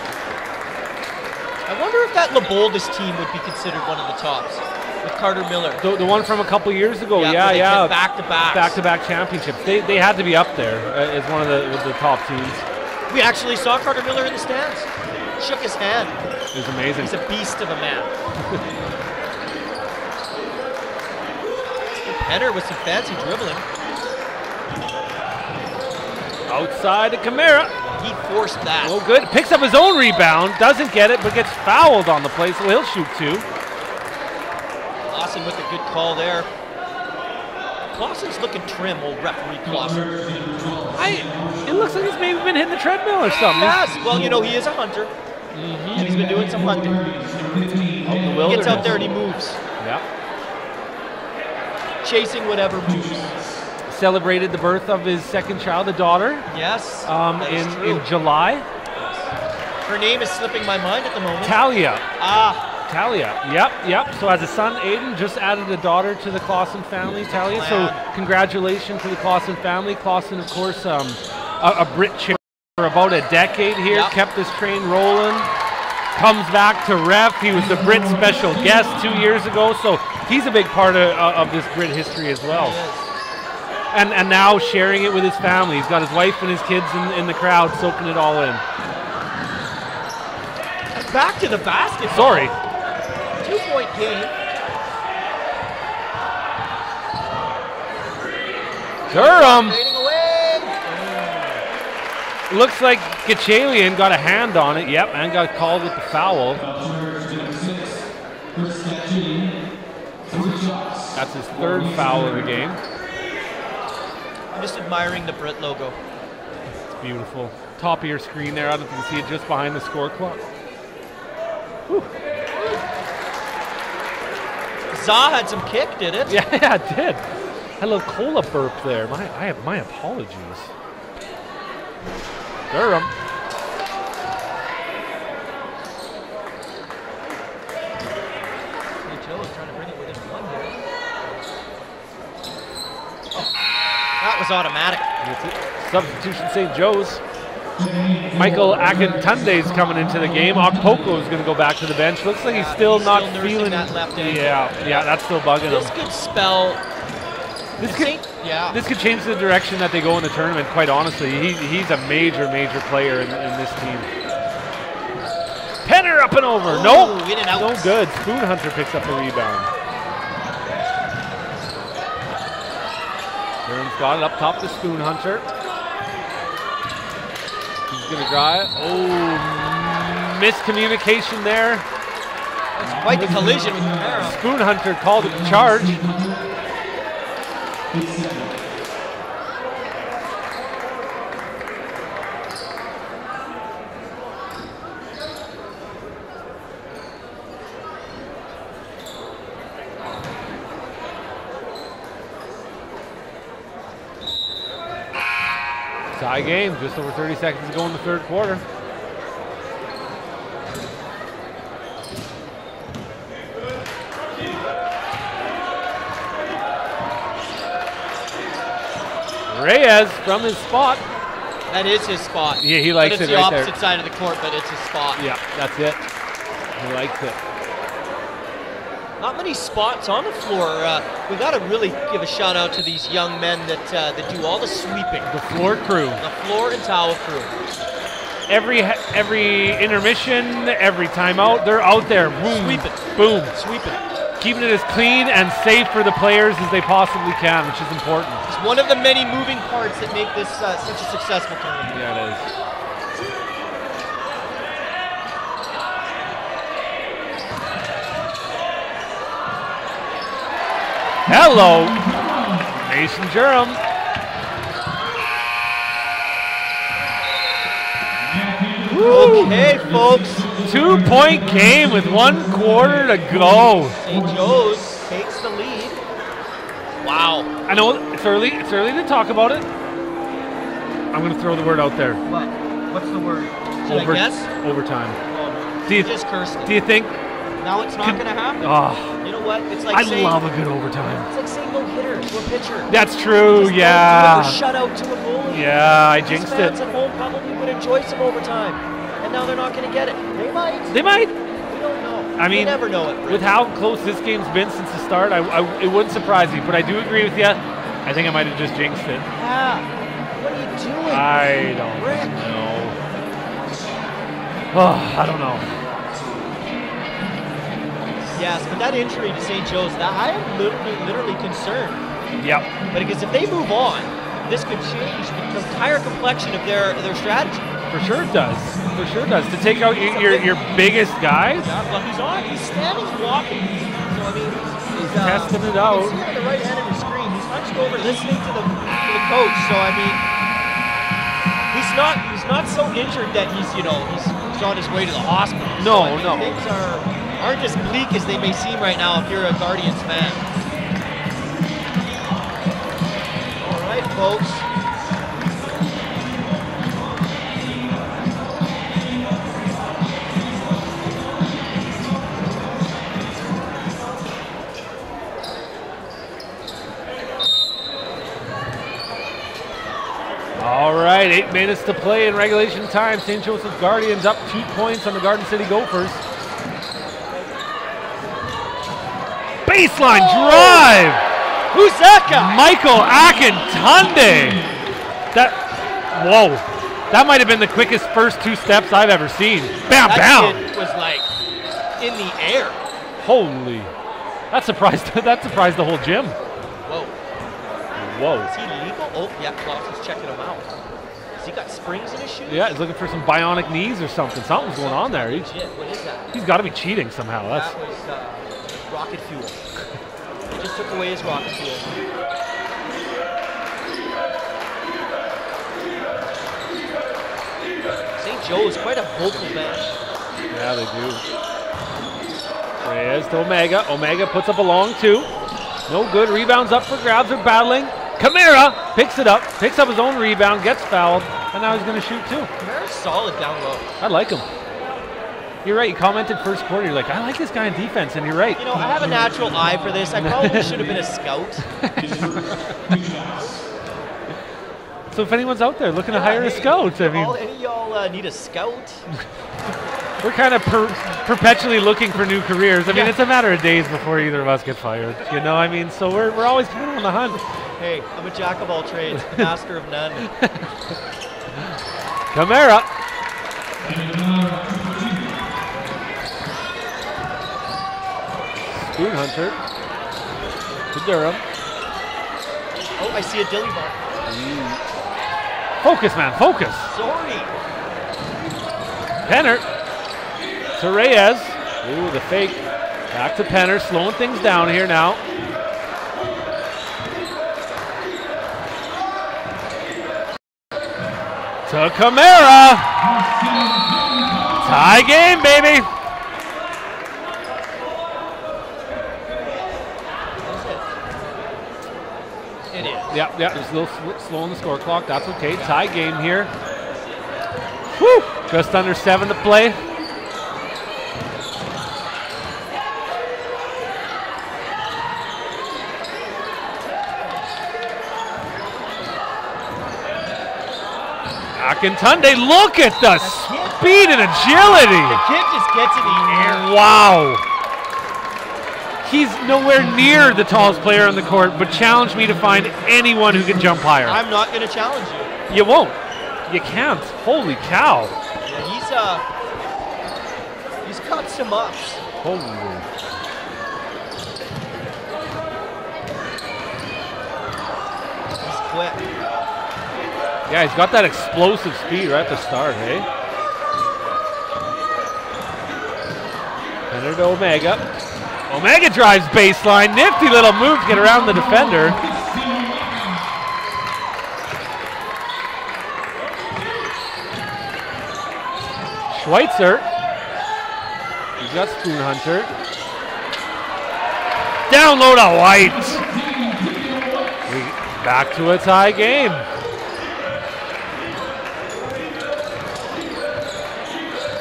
Speaker 1: I wonder if that LeBoldus team would be considered one of the tops with Carter Miller.
Speaker 4: The one from a couple years ago, yeah. Back-to-back championships. They had to be up there as one of the top teams.
Speaker 1: We actually saw Carter Miller in the stands. Shook his hand.
Speaker 4: It was amazing.
Speaker 1: He's a beast of a man. Penner with some fancy dribbling.
Speaker 4: Outside to Kamara.
Speaker 1: He forced that.
Speaker 4: Oh, good. Picks up his own rebound. Doesn't get it, but gets fouled on the play, so he'll shoot 2.
Speaker 1: Clausen with a good call there. Clausen's looking trim, old referee Clausen.
Speaker 4: It looks like he's maybe been hitting the treadmill or something.
Speaker 1: Yes. Well, you know, he is a hunter. And he's been doing some hunting. He gets out there and he moves.
Speaker 4: Yep.
Speaker 1: Chasing whatever moves.
Speaker 4: Celebrated the birth of his second child, a daughter.
Speaker 1: Yes.
Speaker 4: In July.
Speaker 1: Her name is slipping my mind at the moment.
Speaker 4: Talia.
Speaker 1: Talia.
Speaker 4: Yep. So as a son, Aiden just added a daughter to the Clausen family, Talia. So congratulations to the Clausen family. Clausen, of course, a BRIT champ for about a decade here.
Speaker 1: Yep.
Speaker 4: Kept this train rolling. Comes back to ref. He was the BRIT special guest 2 years ago. So he's a big part of this BRIT history as well. And now sharing it with his family. He's got his wife and his kids in the crowd soaking it all in.
Speaker 1: Back to the basket.
Speaker 4: Sorry.
Speaker 1: 2-point game.
Speaker 4: Durham.
Speaker 1: Fading away.
Speaker 4: Looks like Gachalian got a hand on it. Yep, and got called with the foul. That's his 3rd foul of the game.
Speaker 1: I'm just admiring the BRIT logo.
Speaker 4: It's beautiful. Top of your screen there. I don't know if you can see it just behind the score clock. Whew.
Speaker 1: Za had some kick, did it?
Speaker 4: Yeah, it did. Had a little cola burp there. My apologies. Durham.
Speaker 1: Joe is trying to bring it within 1 here. Oh, that was automatic.
Speaker 4: That's it. Substitution St. Joe's. Michael Akintunde's coming into the game. Okpoko is going to go back to the bench. Looks like he's still not feeling
Speaker 1: that left ankle.
Speaker 4: Yeah, that's still bugging him.
Speaker 1: This could spell.
Speaker 4: This could change the direction that they go in the tournament. Quite honestly, he's a major player in this team. Penner up and over. Nope.
Speaker 1: In and out.
Speaker 4: No good. Spoon Hunter picks up the rebound. Durham's got it up top to Spoon Hunter. He's going to drive. Oh, miscommunication there.
Speaker 1: That's quite the collision with Kamara.
Speaker 4: Spoon Hunter called it a charge. Tie game, just over 30 seconds to go in the 3rd quarter. Reyes from his spot.
Speaker 1: That is his spot.
Speaker 4: Yeah, he likes it right there.
Speaker 1: It's the opposite side of the court, but it's his spot.
Speaker 4: Yeah, that's it. He likes it.
Speaker 1: Not many spots on the floor. We got to really give a shout out to these young men that do all the sweeping.
Speaker 4: The floor crew.
Speaker 1: The floor and towel crew.
Speaker 4: Every intermission, every timeout, they're out there. Boom,
Speaker 1: Sweeping.
Speaker 4: Boom.
Speaker 1: Sweeping.
Speaker 4: Keeping it as clean and safe for the players as they possibly can, which is important.
Speaker 1: It's one of the many moving parts that make this such a successful tournament.
Speaker 4: Yeah, it is. Hello, Mason Durham.
Speaker 1: Okay, folks.
Speaker 4: 2-point game with 1 quarter to go.
Speaker 1: St. Joe's takes the lead. Wow.
Speaker 4: I know it's early. It's early to talk about it. I'm going to throw the word out there.
Speaker 1: What? What's the word? Should I guess?
Speaker 4: Overtime.
Speaker 1: Oh,
Speaker 4: Do you
Speaker 1: just cursed it.
Speaker 4: Do you think?
Speaker 1: Now it's not going to happen.
Speaker 4: Oh,
Speaker 1: you know what? It's like
Speaker 4: I
Speaker 1: saying,
Speaker 4: love a good overtime.
Speaker 1: It's like saying no hitter to a pitcher.
Speaker 4: That's true.
Speaker 1: Just
Speaker 4: Yeah.
Speaker 1: Or shut out to a goalie.
Speaker 4: Yeah, I
Speaker 1: These
Speaker 4: jinxed
Speaker 1: fans
Speaker 4: it.
Speaker 1: at home probably would enjoy some overtime, and now they're not going to get it. They might.
Speaker 4: They might. I mean,
Speaker 1: you never know it.
Speaker 4: With how close this game's been since the start, it wouldn't surprise me. But I do agree with you. I think I might have just jinxed it.
Speaker 1: Yeah. What are you doing?
Speaker 4: I don't know. Oh, I don't know.
Speaker 1: Yes, but that injury to St. Joe's, that I am literally concerned.
Speaker 4: Yep.
Speaker 1: But because if they move on, this could change the entire complexion of their strategy.
Speaker 4: For sure it does. For sure it does. To take out your biggest guys.
Speaker 1: Yeah, well, he's on. He's standing, walking. So I mean, he's
Speaker 4: testing it out.
Speaker 1: You see on the right hand of your screen, he's hunched over listening to the coach. So I mean, he's not so injured that he's on his way to the hospital.
Speaker 4: No,
Speaker 1: so, I mean, things aren't as bleak as they may seem right now if you're a Guardians fan. All right, folks.
Speaker 4: All right, 8 minutes to play in regulation time. St. Joseph Guardians up 2 points on the Garden City Gophers. Baseline drive!
Speaker 1: Who's that guy?
Speaker 4: Michael Akintunde. That might have been the quickest first 2 steps I've ever seen. Bam, bam!
Speaker 1: That kid was like in the air.
Speaker 4: Holy. That surprised the whole gym.
Speaker 1: Whoa.
Speaker 4: Whoa.
Speaker 1: Is he legal? Oh, yeah, Klaus is checking him out. Has he got springs in his shoes?
Speaker 4: Yeah, he's looking for some bionic knees or something. Something's going on there.
Speaker 1: What is that?
Speaker 4: He's got to be cheating somehow.
Speaker 1: That was rocket fuel. They just took away his rocket fuel. St. Joe is quite a vocal bench.
Speaker 4: Yeah, they do. Reyes to Omega. Omega puts up a long 2. No good. Rebounds up for grabs. They're battling. Kamara picks it up, picks up his own rebound, gets fouled, and now he's going to shoot too.
Speaker 1: Kamara's solid down low.
Speaker 4: I like him. You're right. You commented first quarter. You're like, I like this guy in defense, and you're right.
Speaker 1: You know, I have a natural eye for this. I probably should have been a scout.
Speaker 4: So if anyone's out there looking to hire a scout, I mean,
Speaker 1: any of y'all need a scout?
Speaker 4: We're kind of perpetually looking for new careers. I mean, it's a matter of days before either of us get fired. You know, I mean, so we're always kind of on the hunt.
Speaker 1: Hey, I'm a jack of all trades, master of none.
Speaker 4: Kamara. Spoon Hunter to Durham.
Speaker 1: Oh, I see a dilly bar.
Speaker 4: Focus, man, focus.
Speaker 1: Sorry.
Speaker 4: Penner to Reyes. Ooh, the fake. Back to Penner, slowing things down here now. To Kamara. Tie game, baby.
Speaker 1: It is.
Speaker 4: Yeah, just a little slow on the score clock. That's okay. Tie game here. Whew. Just under 7 to play. Akintunde, look at the speed and agility.
Speaker 1: The kid just gets in the air.
Speaker 4: Wow. He's nowhere near the tallest player on the court, but challenge me to find anyone who can jump higher.
Speaker 1: I'm not going to challenge you.
Speaker 4: You won't. You can't. Holy cow.
Speaker 1: Yeah, he's cut some ups.
Speaker 4: Holy.
Speaker 1: He's quick.
Speaker 4: Yeah, he's got that explosive speed right at the start, hey? Penner to Omega. Omega drives baseline. Nifty little move to get around the defender. Schweitzer. He's got Spoon Hunter. Down low to White. Back to a tie game.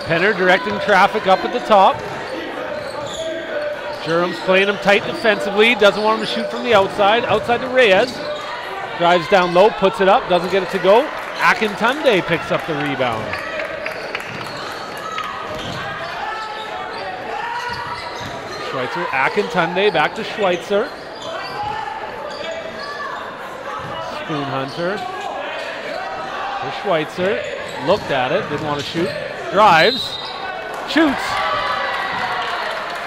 Speaker 4: Penner directing traffic up at the top. Durham's playing him tight defensively. Doesn't want him to shoot from the outside. Outside to Reyes. Drives down low, puts it up, doesn't get it to go. Akintunde picks up the rebound. Schweitzer. Akintunde back to Schweitzer. Spoon Hunter. To Schweitzer. Looked at it, didn't want to shoot. Drives. Shoots.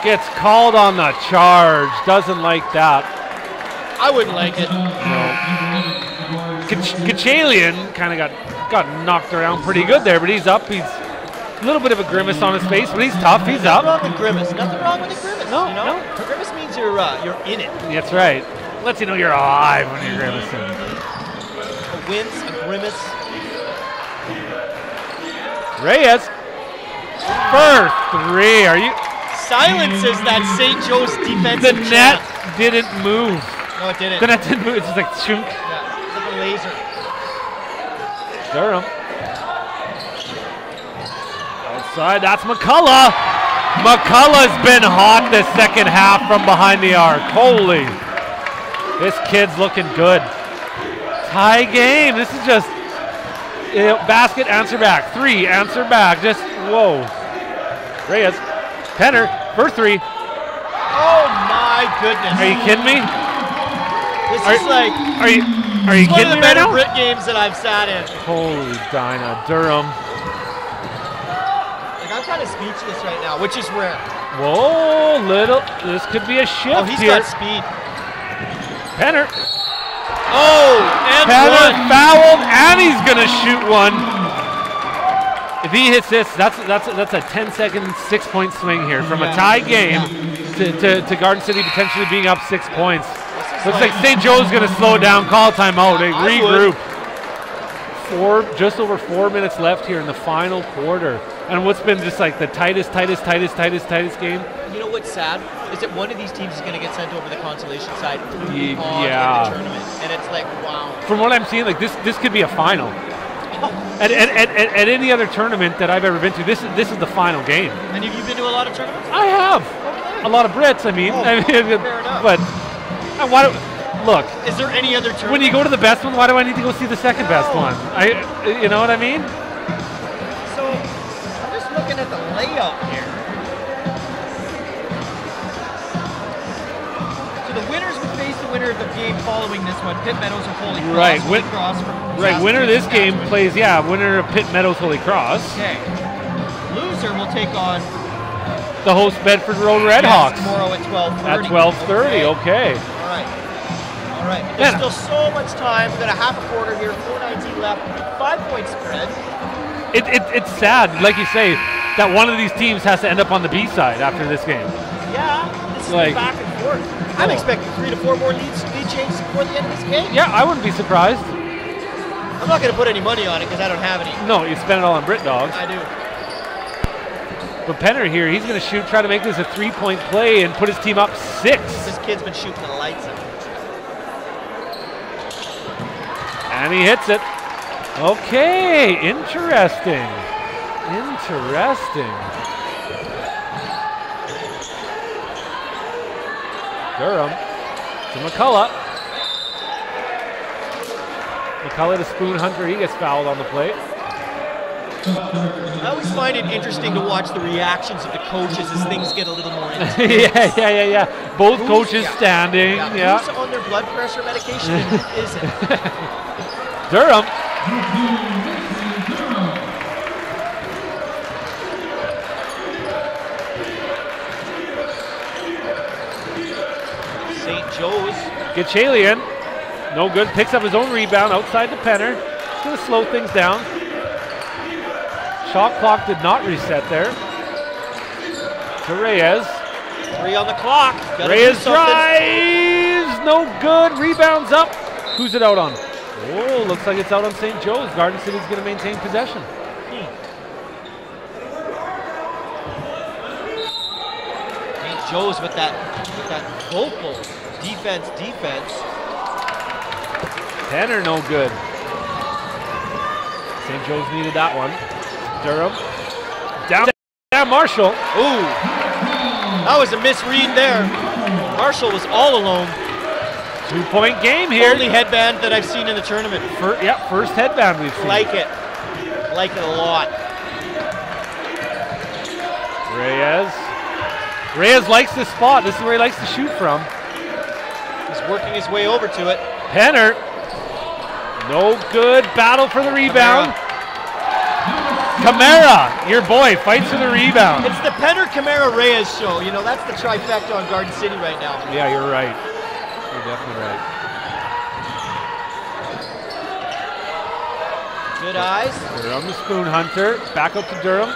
Speaker 4: Gets called on the charge. Doesn't like that.
Speaker 1: I wouldn't like it.
Speaker 4: Kachalian kind of got knocked around pretty good there, but he's up. He's a little bit of a grimace on his face, but he's tough. He's up.
Speaker 1: Nothing wrong with grimace. Nothing wrong with a grimace.
Speaker 4: No,
Speaker 1: you know?
Speaker 4: no.
Speaker 1: A grimace means you're in it.
Speaker 4: That's right. Lets you know you're alive when you're grimacing.
Speaker 1: A wince, a grimace.
Speaker 4: Reyes. For 3. Are you?
Speaker 1: Silences that St. Joe's defensive
Speaker 4: The net
Speaker 1: champ.
Speaker 4: didn't move.
Speaker 1: No, it didn't.
Speaker 4: The net didn't move. It's just like chunk.
Speaker 1: Yeah, it's like a laser.
Speaker 4: Durham. Outside, that's McCullough. McCullough's been hot this second half from behind the arc. Holy. This kid's looking good. Tie game. This is just basket, answer back. 3, answer back. Just, whoa. Reyes. Penner for 3.
Speaker 1: Oh my goodness.
Speaker 4: Are you kidding me?
Speaker 1: This is like
Speaker 4: Are you
Speaker 1: one
Speaker 4: kidding
Speaker 1: of the
Speaker 4: me right
Speaker 1: better
Speaker 4: now?
Speaker 1: BRIT games that I've sat in.
Speaker 4: Holy Dinah. Durham.
Speaker 1: Like, I'm kind of speechless right now, which is rare.
Speaker 4: Whoa, little. This could be a shift
Speaker 1: Oh, he's
Speaker 4: here.
Speaker 1: got speed.
Speaker 4: Penner.
Speaker 1: Oh, and
Speaker 4: Penner
Speaker 1: one.
Speaker 4: fouled, and he's gonna shoot one. If he hits this, that's a 10-second 6-point swing here from a tie game to Garden City potentially being up 6 points. Looks like St. Joe's gonna slow it down, call timeout, they regroup. Just over 4 minutes left here in the final quarter, and what's been just like the tightest game.
Speaker 1: You know what's sad is that one of these teams is going to get sent over the consolation side early on in
Speaker 4: Yeah.
Speaker 1: the tournament, and it's like, wow.
Speaker 4: From what I'm seeing, like this could be a final. At any other tournament that I've ever been to, this is the final game.
Speaker 1: And have you been to a lot of tournaments?
Speaker 4: I have a lot of Brits. I mean,
Speaker 1: fair enough.
Speaker 4: but why do, look?
Speaker 1: Is there any other tournament?
Speaker 4: When you go to the best one, why do I need to go see the second best one? You know what I mean?
Speaker 1: So I'm just looking at the layout here. So the winners would face the winner of the game following this one. Pitt Meadows or Holy Cross.
Speaker 4: Right,
Speaker 1: Holy Cross from
Speaker 4: right. Winner of this game plays, winner of Pitt Meadows Holy Cross.
Speaker 1: Okay. Loser will take on
Speaker 4: The host Bedford Road Red Hawks.
Speaker 1: Tomorrow at 12:30.
Speaker 4: At 12:30, okay.
Speaker 1: All right. All right. There's still so much time. We've got a half a quarter here, 4:19 left, 5-point spread.
Speaker 4: It's sad, like you say, that one of these teams has to end up on the B side after this game.
Speaker 1: Yeah, this is
Speaker 4: Like,
Speaker 1: back and forth. I'm expecting 3 to 4 more lead changes before the end of this game.
Speaker 4: Yeah, I wouldn't be surprised.
Speaker 1: I'm not going to put any money on it because I don't have any.
Speaker 4: No, you spend it all on Brit Dogs.
Speaker 1: I do.
Speaker 4: But Penner here, he's going to shoot, try to make this a 3-point play and put his team up 6.
Speaker 1: This kid's been shooting the lights out.
Speaker 4: And he hits it. Okay, interesting. Interesting. Durham to McCullough. McCullough to Spoon Hunter, he gets fouled on the plate.
Speaker 1: I always find it interesting to watch the reactions of the coaches as things get a little more intense.
Speaker 4: yeah. Both coaches standing. Yeah.
Speaker 1: Who's on their blood pressure medication and who isn't?
Speaker 4: Durham.
Speaker 1: St. Joe's.
Speaker 4: Gachalian. No good. Picks up his own rebound outside the Penner. It's going to slow things down. Shot clock did not reset there. To Reyes.
Speaker 1: 3 on the clock. Gotta
Speaker 4: Reyes
Speaker 1: do something.
Speaker 4: drives. No good. Rebounds up. Who's it out on? Oh, looks like it's out on St. Joe's. Garden City's going to maintain possession.
Speaker 1: St. Joe's with that vocal defense.
Speaker 4: Penner no good. St. Joe's needed that one. Durham. Down Marshall.
Speaker 1: Ooh. That was a misread there. Marshall was all alone.
Speaker 4: 2-point game here.
Speaker 1: Only headband that I've seen in the tournament.
Speaker 4: First headband we've seen.
Speaker 1: Like it a lot.
Speaker 4: Reyes. Reyes likes this spot. This is where he likes to shoot from.
Speaker 1: He's working his way over to it.
Speaker 4: Penner. No good. Battle for the rebound. Camara, your boy, fights for the rebound.
Speaker 1: It's the Penner Camara Reyes show. You know, that's the trifecta on Garden City right now.
Speaker 4: Yeah, you're right. You're definitely right.
Speaker 1: Good eyes.
Speaker 4: Durham, the spoon hunter. Back up to Durham.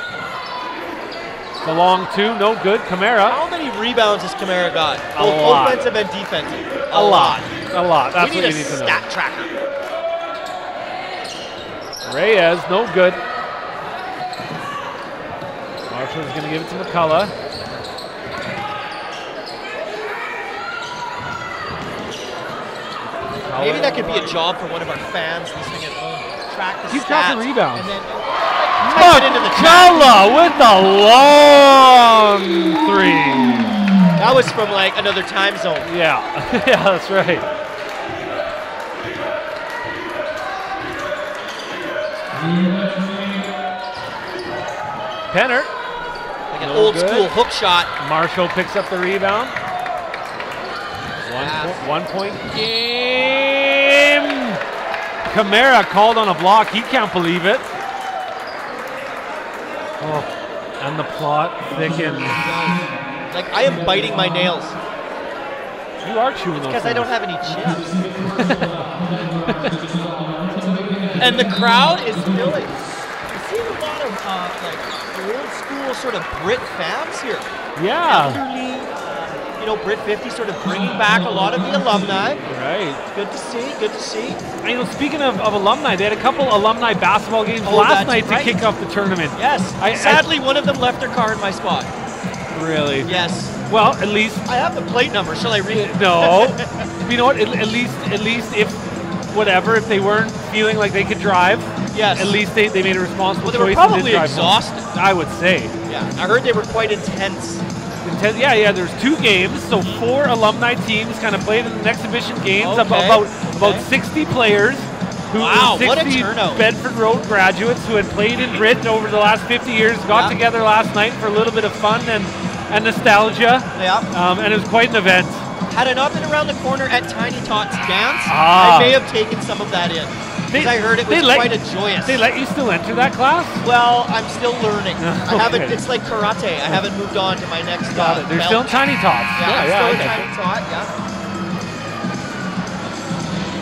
Speaker 4: It's a long two, no good. Camara.
Speaker 1: How many rebounds has Camara got?
Speaker 4: A lot.
Speaker 1: Offensive and defensive.
Speaker 4: A lot. A lot. That's
Speaker 1: we need
Speaker 4: what
Speaker 1: a
Speaker 4: you need to know.
Speaker 1: stat tracker.
Speaker 4: Reyes, no good. Marshall's going to give it to McCullough.
Speaker 1: Maybe that could be a job for one of our fans listening at home. Track the
Speaker 4: Keep track of
Speaker 1: stats
Speaker 4: rebounds.
Speaker 1: and then type it into the chat.
Speaker 4: McCullough with a long three.
Speaker 1: That was from like another time zone.
Speaker 4: Yeah, yeah, that's right. Penner.
Speaker 1: Like an old school hook shot.
Speaker 4: Marshall picks up the rebound. One point game. Camara called on a block. He can't believe it. Oh, and the plot thickens.
Speaker 1: Like I am biting my nails.
Speaker 4: You are chewing those
Speaker 1: because I don't have any chips. And the crowd is filling. I see a lot of like old school sort of BRIT fans here.
Speaker 4: Yeah.
Speaker 1: Elderly, you know, BRIT 50 sort of bringing back a lot of the alumni.
Speaker 4: Right.
Speaker 1: Good to see, good to see.
Speaker 4: And, you know, speaking of alumni, they had a couple alumni basketball games last night to kick off the tournament.
Speaker 1: Yes. Sadly, one of them left their car in my spot.
Speaker 4: Really?
Speaker 1: Yes.
Speaker 4: Well, at least
Speaker 1: I have the plate number. Shall I read it?
Speaker 4: No. You know what? At least if whatever, if they weren't feeling like they could drive,
Speaker 1: yes.
Speaker 4: At least they made a responsible choice.
Speaker 1: Well, they were probably exhausted.
Speaker 4: Home. I would say.
Speaker 1: Yeah. I heard they were quite intense.
Speaker 4: Yeah. There's 2 games, so 4 alumni teams kind of played in an exhibition games.
Speaker 1: Okay.
Speaker 4: About 60 players.
Speaker 1: Wow,
Speaker 4: 60
Speaker 1: what a turnout.
Speaker 4: Bedford Road graduates who had played in BRIT over the last 50 years got together last night for a little bit of fun and nostalgia.
Speaker 1: Yeah.
Speaker 4: And it was quite an event.
Speaker 1: Had I not been around the corner at Tiny Tots Dance, I may have taken some of that in. Because I heard it was quite a joyous.
Speaker 4: They let you still enter that class?
Speaker 1: Well, I'm still learning.
Speaker 4: Okay.
Speaker 1: I haven't. It's like karate. I haven't moved on to my next
Speaker 4: They're
Speaker 1: belt.
Speaker 4: still in Tiny Tots.
Speaker 1: Yeah, still in Tiny Tot, yeah.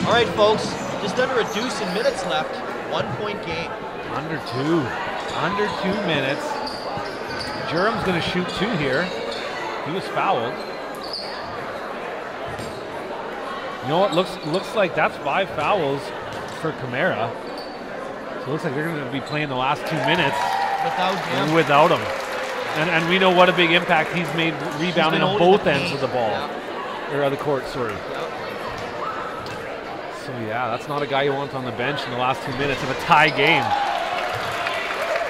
Speaker 1: All right, folks. Just under a deuce in minutes left. 1 point game.
Speaker 4: Under 2 minutes. Durham's going to shoot 2 here. He was fouled. You know what? Looks like that's 5 fouls for Camara. So it looks like they're going to be playing the last 2 minutes without him. And we know what a big impact he's made rebounding on both ends of the ball. Yeah. Or the court, sorry.
Speaker 1: Yeah.
Speaker 4: So yeah, that's not a guy you want on the bench in the last 2 minutes of a tie game.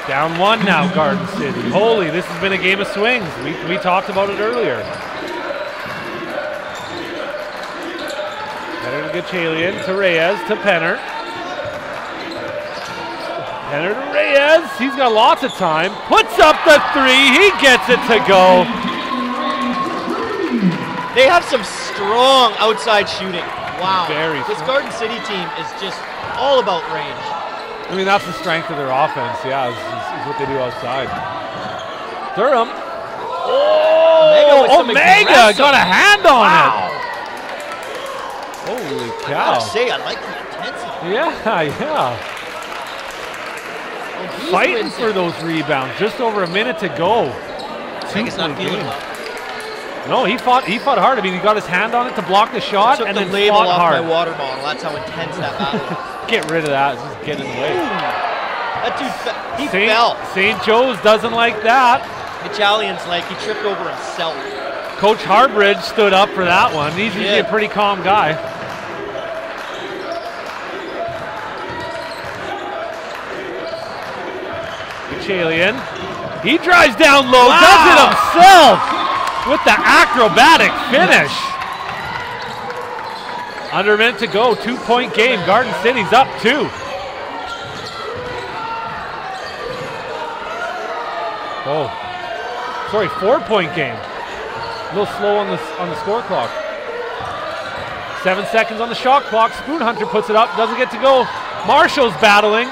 Speaker 4: Down 1 now, Garden City. Holy, this has been a game of swings. We talked about it earlier. Penner to Gachalian, to Reyes, to Penner. Penner to Reyes. He's got lots of time. Puts up the 3. He gets it to go.
Speaker 1: They have some strong outside shooting. Wow. This Garden City team is just all about range.
Speaker 4: I mean, that's the strength of their offense, yeah, is what they do outside. Durham. Oh, Omega got a hand on it. Holy cow.
Speaker 1: I gotta say, I like the intensity.
Speaker 4: Yeah. Fighting for those rebounds. Just over a minute to go.
Speaker 1: Vegas not feeling well.
Speaker 4: No, he fought hard. I mean, he got his hand on it to block the shot and then
Speaker 1: label
Speaker 4: fought
Speaker 1: off
Speaker 4: hard.
Speaker 1: my water bottle. That's how intense that battle is.
Speaker 4: Get rid of that. Just get in the way.
Speaker 1: That dude, he fell.
Speaker 4: St. Joe's doesn't like that.
Speaker 1: Gachalian's like he tripped over himself.
Speaker 4: Coach Harbridge stood up for that one. He's usually a pretty calm guy. Gachalian. He drives down low, does it himself with the acrobatic finish. Under a minute to go, 2 point game. Garden City's up 2. Oh, sorry, 4 point game. A little slow on the score clock. 7 seconds on the shot clock. Spoon Hunter puts it up, doesn't get to go. Marshall's battling.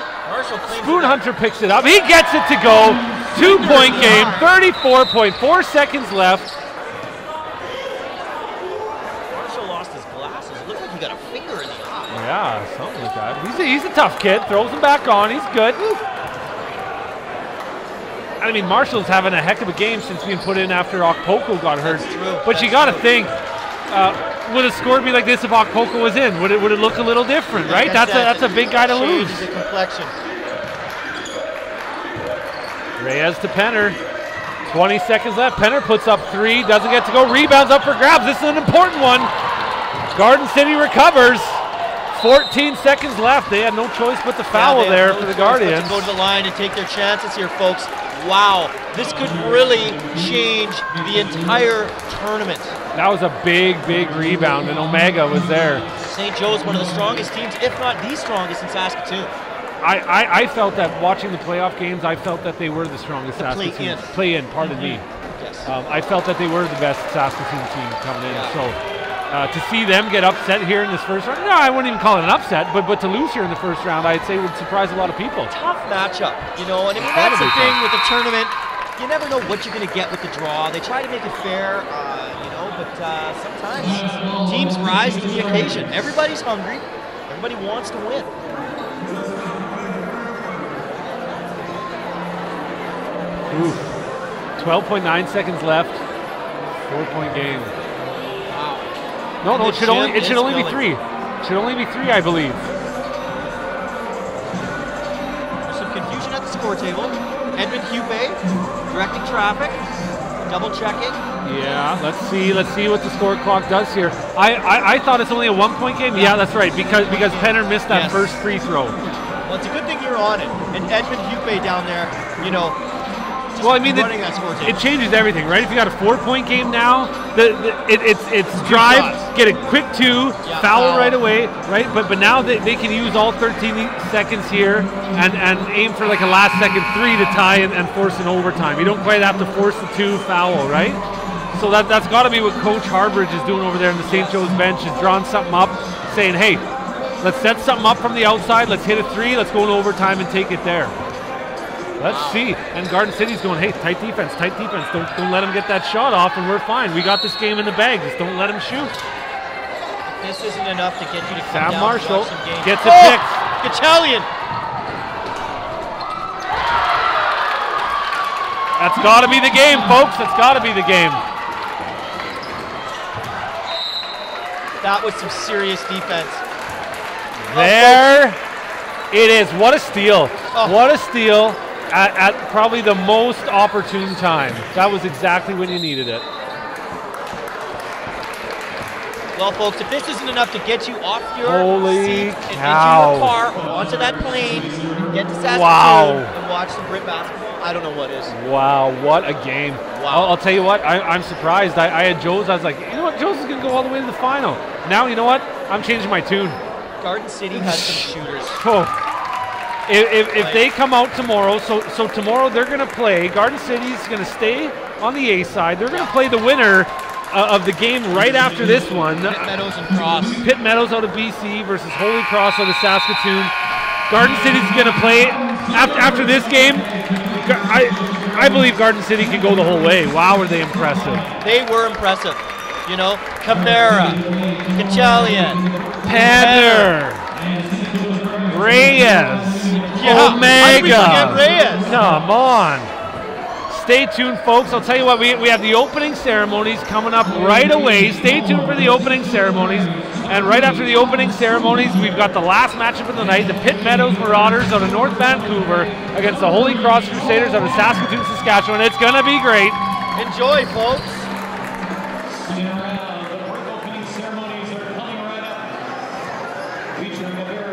Speaker 4: Spoon Hunter picks it up. He gets it to go. 2-point game, 34.4 seconds left.
Speaker 1: Marshall lost his glasses. It looked like he got a finger in the eye.
Speaker 4: Yeah, something like that. He's a tough kid. Throws him back on. He's good. I mean, Marshall's having a heck of a game since being put in after Okpoko got hurt.
Speaker 1: That's true.
Speaker 4: But you got to think, would a score be like this if Okpoko was in? Would it look a little different, right? That's a big guy to lose.
Speaker 1: The complexion.
Speaker 4: Reyes to Penner. 20 seconds left. Penner puts up 3, doesn't get to go. Rebounds up for grabs. This is an important one. Garden City recovers. 14 seconds left. They had no choice but the foul there for the Guardians.
Speaker 1: Go to the line and take their chances here, folks. Wow, this could really change the entire tournament.
Speaker 4: That was a big, big rebound, and Omega was there.
Speaker 1: St. Joe's one of the strongest teams, if not the strongest in Saskatoon.
Speaker 4: I felt that watching the playoff games, I felt that they were the strongest Saskatoon. Play-in, pardon me.
Speaker 1: Yes.
Speaker 4: I felt that they were the best Saskatoon team coming in. So to see them get upset here in this first round, no, I wouldn't even call it an upset, but to lose here in the first round, I'd say would surprise a lot of people.
Speaker 1: Tough matchup, you know, and I mean, that's the thing with the tournament. You never know what you're going to get with the draw. They try to make it fair, you know, but sometimes teams rise to the occasion. Everybody's hungry. Everybody wants to win.
Speaker 4: Oof. 12.9 seconds left. 4-point game.
Speaker 1: Wow.
Speaker 4: No, it should only be 3. It should only be 3, I believe.
Speaker 1: There's some confusion at the score table. Edmund Hupe directing traffic, double checking.
Speaker 4: Yeah, let's see what the score clock does here. I thought it's only a 1-point game. Yeah, that's right, because Penner missed that first free throw.
Speaker 1: Well, it's a good thing you're on it. And Edmund Hupe down there, you know.
Speaker 4: Well, I mean, it changes everything, right? If you got a 4-point game now, it's drive, get a quick 2, foul right away, right? But now they can use all 13 seconds here and aim for like a last-second 3 to tie and force an overtime. You don't quite have to force the 2 foul, right? So that's got to be what Coach Harbridge is doing over there on the St. Joe's bench, is drawing something up, saying, hey, let's set something up from the outside, let's hit a 3, let's go in overtime and take it there. Let's see. And Garden City's going, hey, tight defense. Don't let him get that shot off, and we're fine. We got this game in the bag. Just don't let him shoot.
Speaker 1: This isn't enough to get you to come
Speaker 4: Sam
Speaker 1: down
Speaker 4: Marshall
Speaker 1: and watch some games.
Speaker 4: gets it picked.
Speaker 1: Gatchalian.
Speaker 4: That's got to be the game, folks. That's got to be the game.
Speaker 1: That was some serious defense.
Speaker 4: There it is. What a steal. What a steal at probably the most opportune time. That was exactly when you needed it.
Speaker 1: Well, folks, if this isn't enough to get you off your seat and into your car or onto that plane, get to Saskatoon and watch some BRIT basketball, I don't know what is.
Speaker 4: Wow, what a game.
Speaker 1: Wow.
Speaker 4: I'll tell you what, I'm surprised. I had Joe's, I was like, you know what, Joe's is going to go all the way to the final. Now, you know what, I'm changing my tune.
Speaker 1: Garden City has some shooters.
Speaker 4: If they come out tomorrow, so tomorrow they're going to play, Garden City's going to stay on the A side. They're going to play the winner of the game right after this one.
Speaker 1: Pitt Meadows and Cross.
Speaker 4: Pitt Meadows out of BC versus Holy Cross out of Saskatoon. Garden City's going to play after this game. I believe Garden City can go the whole way. Wow, were they impressive.
Speaker 1: They were impressive. You know, Camara, Gatchalian,
Speaker 4: Penner, Reyes, Omega.
Speaker 1: Reyes.
Speaker 4: Come on. Stay tuned, folks. I'll tell you what, we have the opening ceremonies coming up right away. Stay tuned for the opening ceremonies. And right after the opening ceremonies, we've got the last matchup of the night, the Pitt Meadows Marauders out of North Vancouver against the Holy Cross Crusaders out of Saskatoon, Saskatchewan. It's going to be great.
Speaker 1: Enjoy, folks.
Speaker 3: Opening ceremonies are coming right up. Featuring a very